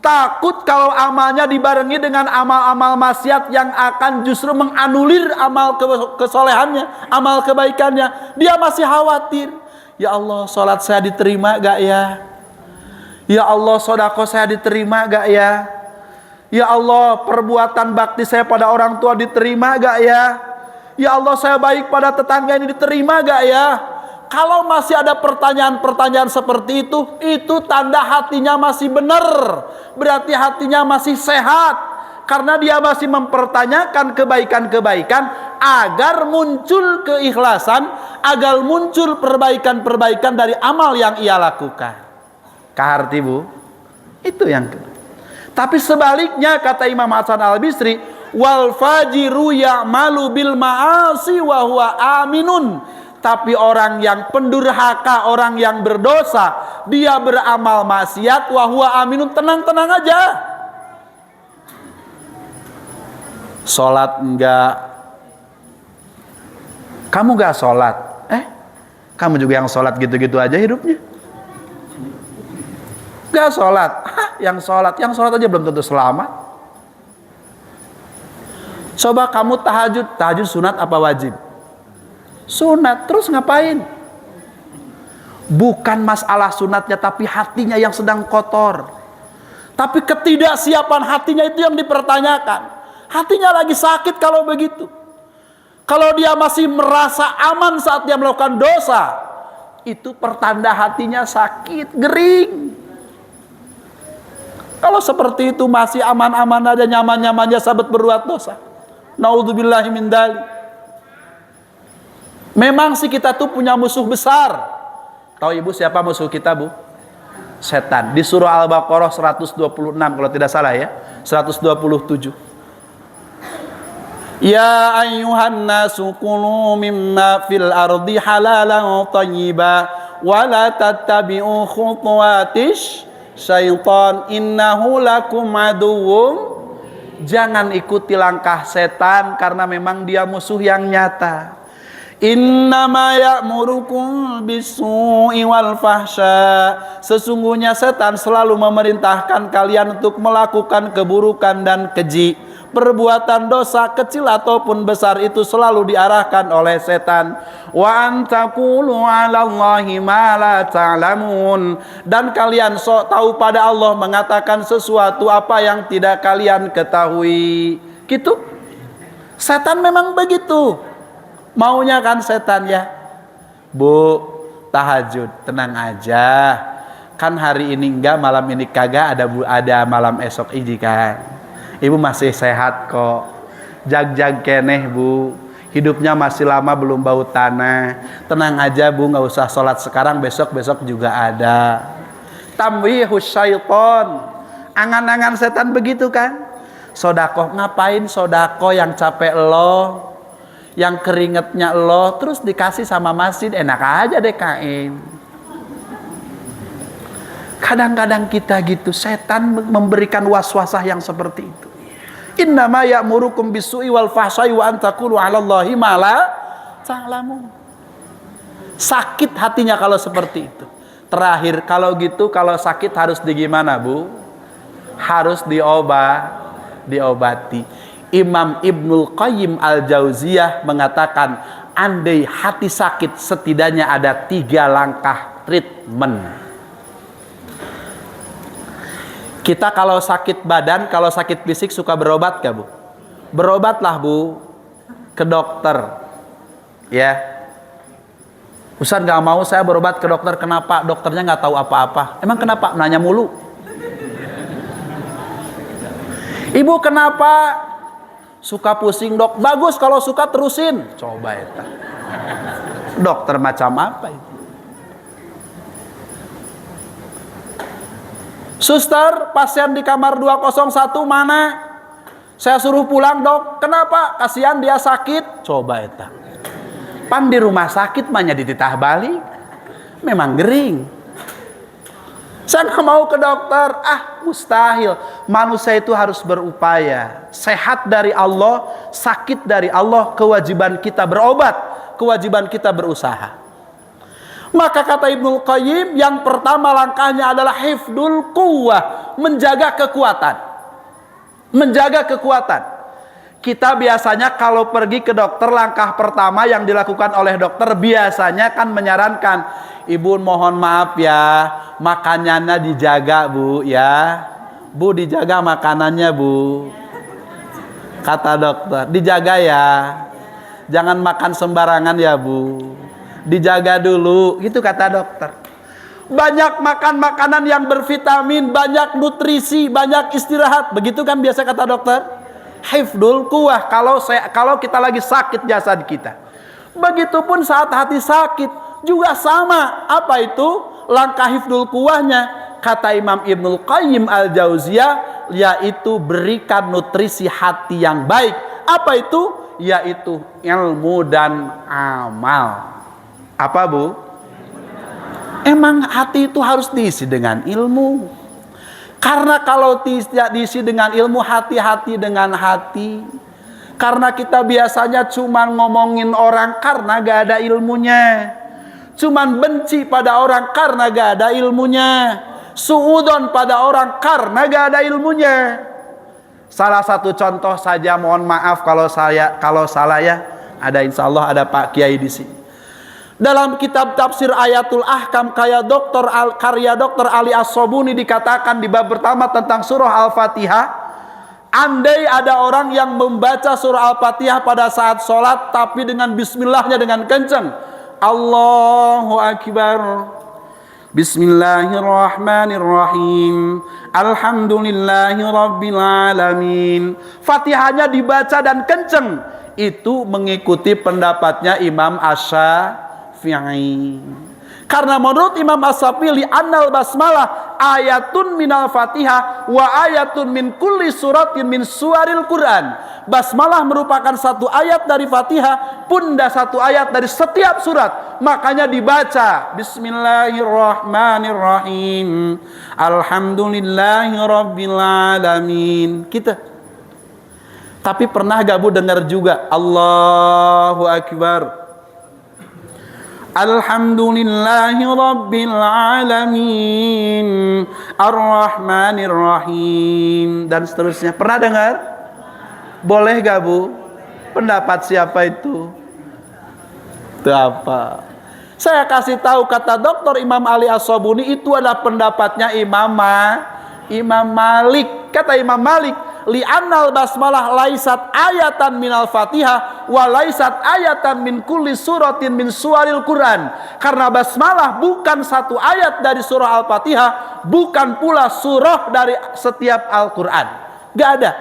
takut kalau amalnya dibarengi dengan amal-amal maksiat yang akan justru menganulir amal kesolehannya, amal kebaikannya. Dia masih khawatir. Ya Allah, sholat saya diterima gak ya? Ya Allah, sodako saya diterima gak ya? Ya Allah, perbuatan bakti saya pada orang tua diterima gak ya? Ya Allah, saya baik pada tetangga ini diterima gak ya? Kalau masih ada pertanyaan-pertanyaan seperti itu tanda hatinya masih benar. Berarti hatinya masih sehat. Karena dia masih mempertanyakan kebaikan-kebaikan agar muncul keikhlasan, agar muncul perbaikan-perbaikan dari amal yang ia lakukan. Kaharti bu, itu yang kedua. Tapi sebaliknya kata Imam Hasan Al-Bisri, wal fajiru ya'malu bil ma'asi wa huwa aminun. Tapi orang yang pendurhaka, orang yang berdosa, dia beramal maksiat wa huwa aminun, tenang-tenang aja. Sholat enggak, kamu enggak sholat, kamu juga yang sholat gitu-gitu aja hidupnya. Enggak sholat, yang sholat aja belum tentu selamat. Coba kamu tahajud sunat apa wajib? Sunat, terus ngapain? Bukan masalah sunatnya, tapi hatinya yang sedang kotor. Tapi ketidaksiapan hatinya itu yang dipertanyakan. Hatinya lagi sakit kalau begitu. Kalau dia masih merasa aman saat dia melakukan dosa, itu pertanda hatinya sakit, gering. Kalau seperti itu masih aman-aman aja, nyaman-nyamannya sahabat berbuat dosa. Naudzubillahi min dzalik. Memang sih kita tuh punya musuh besar. Tahu ibu siapa musuh kita bu? Setan. Di surah Al-Baqarah 126 kalau tidak salah ya, 127. Ya ayyuhan nasu kulu mimma fil ardi halalan thayyiba wa la tattabi'u khutuwatish syaitan innahu lakum aduwwum. Jangan ikuti langkah setan karena memang dia musuh yang nyata. Innama ya'murukum bisu'i wal fahsya. Sesungguhnya setan selalu memerintahkan kalian untuk melakukan keburukan dan keji. Perbuatan dosa kecil ataupun besar itu selalu diarahkan oleh setan. Wa antaqulu 'alallahi ma la ta'lamun. Dan kalian sok tahu pada Allah mengatakan sesuatu apa yang tidak kalian ketahui. Gitu. Setan memang begitu. Maunya kan setan ya. Bu, tahajud, tenang aja. Kan hari ini enggak, malam ini kagak, ada malam esok iji kan. Ibu masih sehat kok. Jag-jag keneh bu. Hidupnya masih lama belum bau tanah. Tenang aja bu, nggak usah sholat sekarang, besok juga ada. Tamwihus syaiton. Angan-angan setan begitu kan. Sodakoh, ngapain sodakoh yang capek lo, yang keringetnya lo, terus dikasih sama masjid, enak aja DKM. Kadang-kadang kita gitu, setan memberikan waswasah yang seperti itu. Innama ya'murukum bisu'i wal fahsya'i wa an taqulu 'alallahi ma la ta'lamun. Sakit hatinya kalau seperti itu. Terakhir, kalau gitu, kalau sakit harus digimana, Bu? Harus diobati. Imam Ibnul Qayyim Al-Jauziyah mengatakan, andai hati sakit, setidaknya ada 3 langkah treatment. Kita kalau sakit badan, kalau sakit fisik suka berobat gak, Bu? Berobatlah, Bu, ke dokter. Ya. Ustaz gak mau saya berobat ke dokter, kenapa? Dokternya gak tahu apa-apa. Emang kenapa? Nanya mulu. Ibu kenapa? Suka pusing, Dok. Bagus kalau suka terusin. Coba eta. Dokter macam apa itu? Suster, pasien di kamar 201 mana? Saya suruh pulang, Dok. Kenapa? Kasihan dia sakit. Coba eta. Pan di rumah sakit mahnya dititah balik. Memang gering. Saya nggak mau ke dokter. Mustahil. Manusia itu harus berupaya. Sehat dari Allah, sakit dari Allah. Kewajiban kita berobat, kewajiban kita berusaha. Maka kata Ibnul Qayyim, yang pertama langkahnya adalah hifdul quwwah, menjaga kekuatan. Menjaga kekuatan. Kita biasanya kalau pergi ke dokter, langkah pertama yang dilakukan oleh dokter biasanya kan menyarankan, Ibu mohon maaf ya, makanannya dijaga, Bu, ya. Bu, dijaga makanannya, Bu. Kata dokter, dijaga ya. Jangan makan sembarangan ya, Bu. Dijaga dulu, gitu kata dokter. Banyak makan makanan yang bervitamin, banyak nutrisi, banyak istirahat, begitu kan biasa kata dokter. Hifdul quwwah, kalau kita lagi sakit jasad kita. Begitupun saat hati sakit juga sama. Apa itu langkah hifdul quwwahnya? Kata Imam Ibnul Qayyim Al-Jauziyah, yaitu berikan nutrisi hati yang baik. Apa itu? Yaitu ilmu dan amal. Apa, Bu? Emang hati itu harus diisi dengan ilmu. Karena kalau tidak diisi dengan ilmu, hati-hati dengan hati. Karena kita biasanya cuma ngomongin orang karena gak ada ilmunya. Cuman benci pada orang karena gak ada ilmunya. Suudon pada orang karena gak ada ilmunya. Salah satu contoh saja, mohon maaf kalau salah ya. Ada, insya Allah ada Pak Kiai di sini. Dalam kitab tafsir Ayatul Ahkam karya Dr. Ali As-Sobuni dikatakan di bab pertama tentang surah Al-Fatihah, andai ada orang yang membaca surah Al-Fatihah pada saat sholat tapi dengan bismillahnya dengan kencang, Allahu Akbar, Bismillahirrahmanirrahim, Alhamdulillahi Rabbil Alamin, Fatihahnya dibaca dan kencang, itu mengikuti pendapatnya Imam Asy-Syafi'i. Karena menurut Imam As-Syafi'i, annal basmalah ayatun minal Fatihah wa ayatun min kulli suratin min suwaril Quran. Basmalah merupakan satu ayat dari Fatihah, punda satu ayat dari setiap surat. Makanya dibaca Bismillahirrahmanirrahim, Alhamdulillahi Rabbil Alamin. Kita. Tapi pernah gak, Bu, dengar juga Allahu Akbar, Alhamdulillahi Rabbil Alamin, Ar-Rahmanir-Rahim, dan seterusnya. Pernah dengar? Boleh gak, Bu? Pendapat siapa itu? Itu apa? Saya kasih tahu, kata Dr. Imam Ali As-Sobuni, itu adalah pendapatnya Imam Malik. Kata Imam Malik, li'annal basmalah laisat ayatan minal Fatihah wa laisat ayatan min kulli suratin min suwaril Quran. Karena basmalah bukan satu ayat dari surah Al-Fatihah, bukan pula surah dari setiap Al-Quran. Gak ada.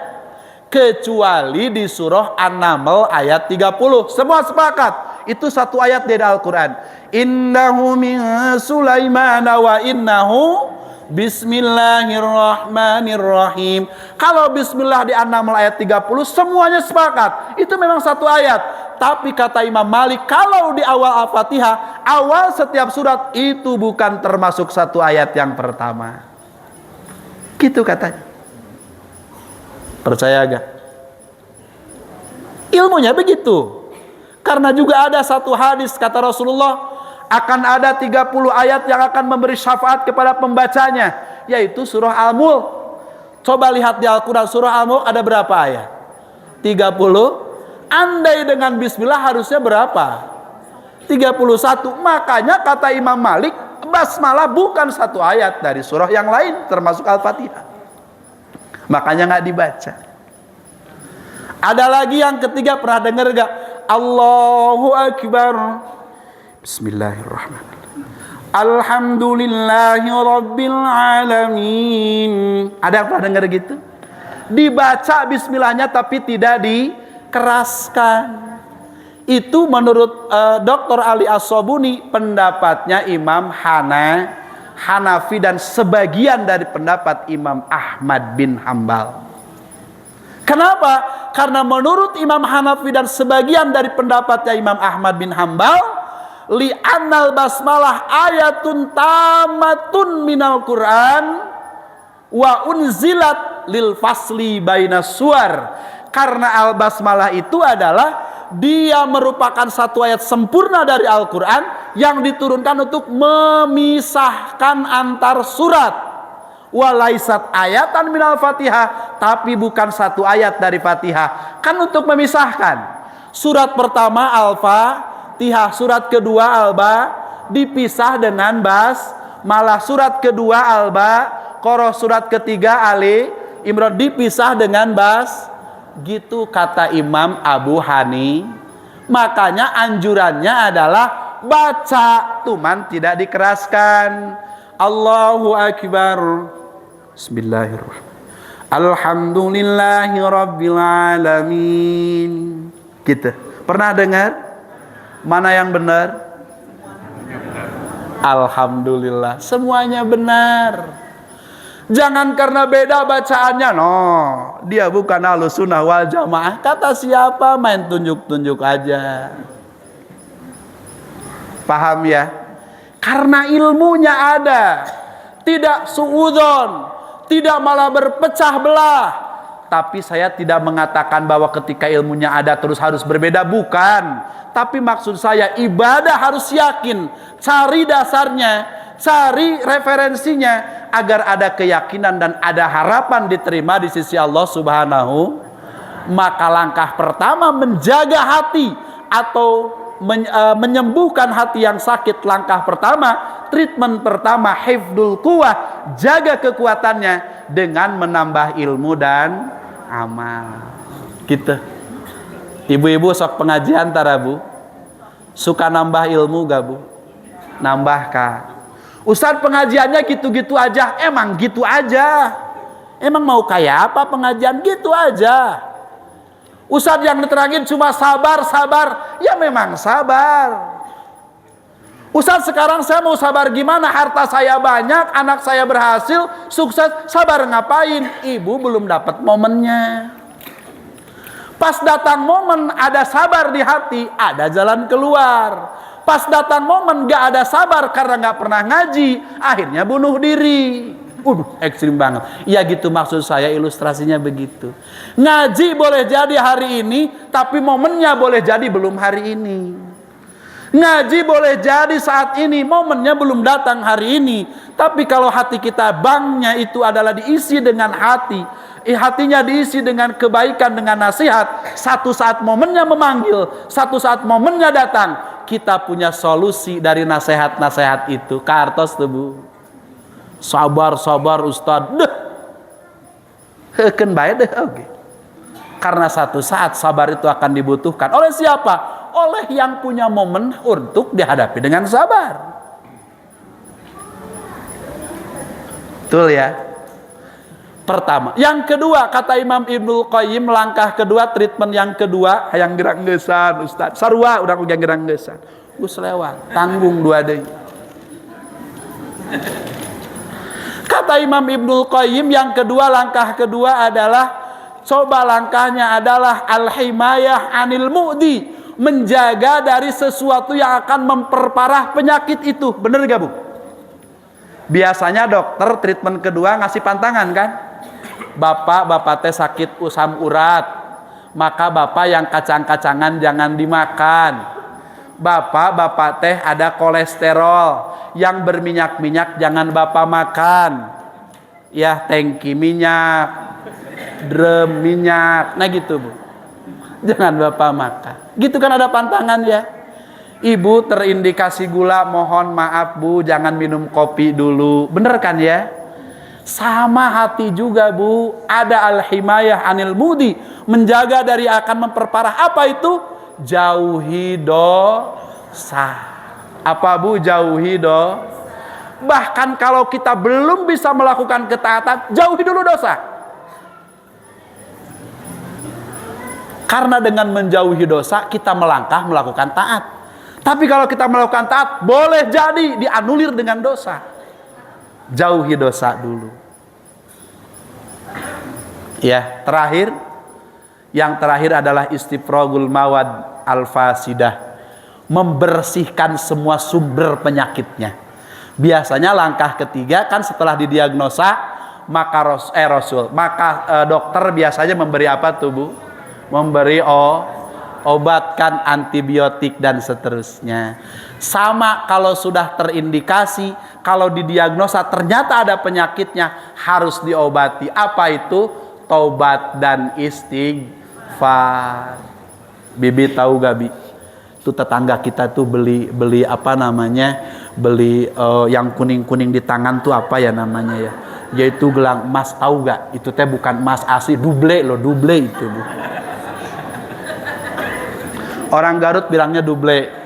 Kecuali di surah An-Naml ayat 30. Semua sepakat, itu satu ayat dari Al-Quran. Innahu min Sulaiman wa innahu Bismillahirrahmanirrahim. Kalau bismillah di An-Naml ayat 30 semuanya sepakat. Itu memang satu ayat. Tapi kata Imam Malik, kalau di awal Al-Fatihah, awal setiap surat itu bukan termasuk satu ayat yang pertama. Gitu katanya. Percaya gak? Ilmunya begitu. Karena juga ada satu hadis kata Rasulullah, akan ada 30 ayat yang akan memberi syafaat kepada pembacanya, yaitu surah Al-Mulk. Coba lihat di Al-Quran, surah Al-Mulk ada berapa ayat? 30. Andai dengan bismillah harusnya berapa? 31. Makanya kata Imam Malik, basmalah bukan satu ayat dari surah yang lain termasuk Al-Fatihah. Makanya nggak dibaca. Ada lagi yang ketiga, pernah dengar gak? Allahu Akbar. Bismillahirrahmanirrahim. Alhamdulillahi Rabbil Alamin. Ada yang pernah dengar gitu? Dibaca bismillahnya tapi tidak dikeraskan. Itu menurut Dr. Ali As-Sobuni, pendapatnya Imam Hanafi dan sebagian dari pendapat Imam Ahmad bin Hambal. Kenapa? Karena menurut Imam Hanafi dan sebagian dari pendapatnya Imam Ahmad bin Hambal, li'annal basmalah ayatun tamatun minal Qur'an wa unzilat lil fasli bainas suwar. Karena al-basmalah itu adalah dia merupakan satu ayat sempurna dari Al-Quran yang diturunkan untuk memisahkan antar surat. Walaisat ayatan minal Fatihah, tapi bukan satu ayat dari Fatihah. Kan untuk memisahkan. Surat pertama Al-Fatihah, surat kedua Al-Ba dipisah dengan bas. Malah surat kedua Al-Baqarah, surat ketiga Ali Imran dipisah dengan bas. Gitu kata Imam Abu Hani. Makanya anjurannya adalah baca, tuman tidak dikeraskan. Allahu Akbar. Bismillahirrahmanirrahim. Alhamdulillahi Rabbil Alamin. Gitu. Pernah dengar? Mana yang benar? Alhamdulillah. Semuanya benar. Jangan karena beda bacaannya. No, dia bukan Ahlussunnah wal Jamaah. Kata siapa? Main tunjuk-tunjuk aja. Paham ya? Karena ilmunya ada. Tidak suudzon, tidak malah berpecah belah. Tapi saya tidak mengatakan bahwa ketika ilmunya ada terus harus berbeda, bukan. Tapi maksud saya ibadah harus yakin, cari dasarnya, cari referensinya agar ada keyakinan dan ada harapan diterima di sisi Allah Subhanahu. Maka langkah pertama menjaga hati atau menyembuhkan hati yang sakit, langkah pertama, treatment pertama, hifdzul quwah, jaga kekuatannya dengan menambah ilmu dan amal. Gitu. Ibu-ibu sok pengajian tara Bu? Suka nambah ilmu gak Bu? Nambah Kak. Ustadz pengajiannya gitu-gitu aja. Emang gitu aja. Emang mau kayak apa pengajian? Gitu aja. Ustadz yang diterangin cuma sabar. Ya memang sabar. Ustadz sekarang saya mau sabar gimana? Harta saya banyak, anak saya berhasil, sukses. Sabar ngapain? Ibu belum dapat momennya. Pas datang momen ada sabar di hati, ada jalan keluar. Pas datang momen gak ada sabar karena gak pernah ngaji, akhirnya bunuh diri. Ekstrim banget. Ya gitu maksud saya, ilustrasinya begitu. Ngaji boleh jadi hari ini, tapi momennya boleh jadi belum hari ini. Ngaji boleh jadi saat ini, momennya belum datang hari ini. Tapi kalau hati kita banknya itu adalah diisi dengan hati, hatinya diisi dengan kebaikan, dengan nasihat, satu saat momennya memanggil, satu saat momennya datang, kita punya solusi dari nasihat-nasihat itu. Kartos tuh Bu. Sabar Ustaz. Deh. Heukeun bae deh oke. Karena satu saat sabar itu akan dibutuhkan. Oleh siapa? Oleh yang punya momen untuk dihadapi dengan sabar. Betul ya? Pertama. Yang kedua, kata Imam Ibnul Qayyim, langkah kedua, treatment yang kedua, hayang geranggesan Ustaz. Sarua urang udah geranggesan. Gus lewat, tanggung dua deui. Kata Imam Ibnul Qayyim, yang kedua, langkah kedua adalah, coba langkahnya adalah al-himayah anil mu'di, menjaga dari sesuatu yang akan memperparah penyakit itu. Bener gak Bu? Biasanya dokter treatment kedua ngasih pantangan kan, bapak teh sakit usam urat, maka bapak yang kacang-kacangan jangan dimakan. Bapak teh ada kolesterol, yang berminyak-minyak jangan bapak makan. Ya, tangki minyak, drum minyak, nah gitu Bu, jangan bapak makan. Gitu kan ada pantangan ya. Ibu terindikasi gula, mohon maaf Bu, jangan minum kopi dulu. Bener kan ya? Sama hati juga Bu, ada al-himayah anil mudi, menjaga dari akan memperparah. Apa itu? Jauhi dosa. Apa Bu? Jauhi dosa. Bahkan kalau kita belum bisa melakukan ketaatan, jauhi dulu dosa. Karena dengan menjauhi dosa, kita melangkah melakukan taat. Tapi kalau kita melakukan taat, boleh jadi dianulir dengan dosa. Jauhi dosa dulu. Ya, terakhir, yang terakhir adalah istifragul mawad al-fasidah, membersihkan semua sumber penyakitnya. Biasanya langkah ketiga kan setelah didiagnosa, maka dokter biasanya memberi apa tuh Bu? Memberi obat kan, antibiotik dan seterusnya. Sama kalau sudah terindikasi, kalau didiagnosa ternyata ada penyakitnya, harus diobati. Apa itu? Taubat dan istighfar. Bibi tahu gak Bi? Itu tetangga kita tuh beli apa namanya? Beli yang kuning-kuning di tangan tuh apa ya namanya ya? Yaitu gelang emas, tahu gak? Itu teh bukan emas asli, duble loh, duble itu Bu. Orang Garut bilangnya duble.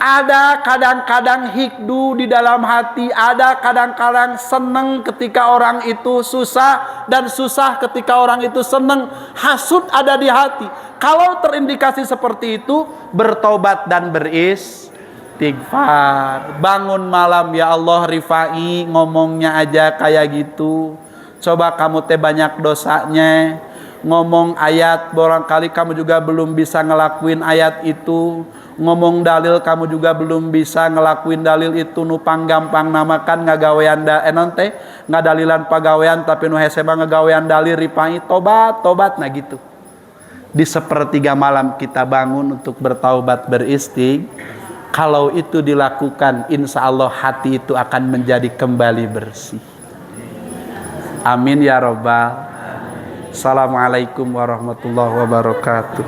Ada kadang-kadang hikdu di dalam hati, ada kadang-kadang seneng ketika orang itu susah, dan susah ketika orang itu seneng. Hasud ada di hati. Kalau terindikasi seperti itu, bertobat dan beristighfar. Bangun malam, ya Allah Rifai, ngomongnya aja kayak gitu. Coba kamu teh banyak dosanya. Ngomong ayat, barangkali kamu juga belum bisa ngelakuin ayat itu. Ngomong dalil, kamu juga belum bisa ngelakuin dalil itu. Nupang gampang namakan ngagawean nonte ngadalilan pagawean, tapi nu hese mah ngagawean dalil Rifai. Tobat nah gitu. Di sepertiga malam kita bangun untuk bertaubat, beristighfar. Kalau itu dilakukan, insya Allah hati itu akan menjadi kembali bersih. Amin ya Rabbal. Assalamualaikum warahmatullahi wabarakatuh.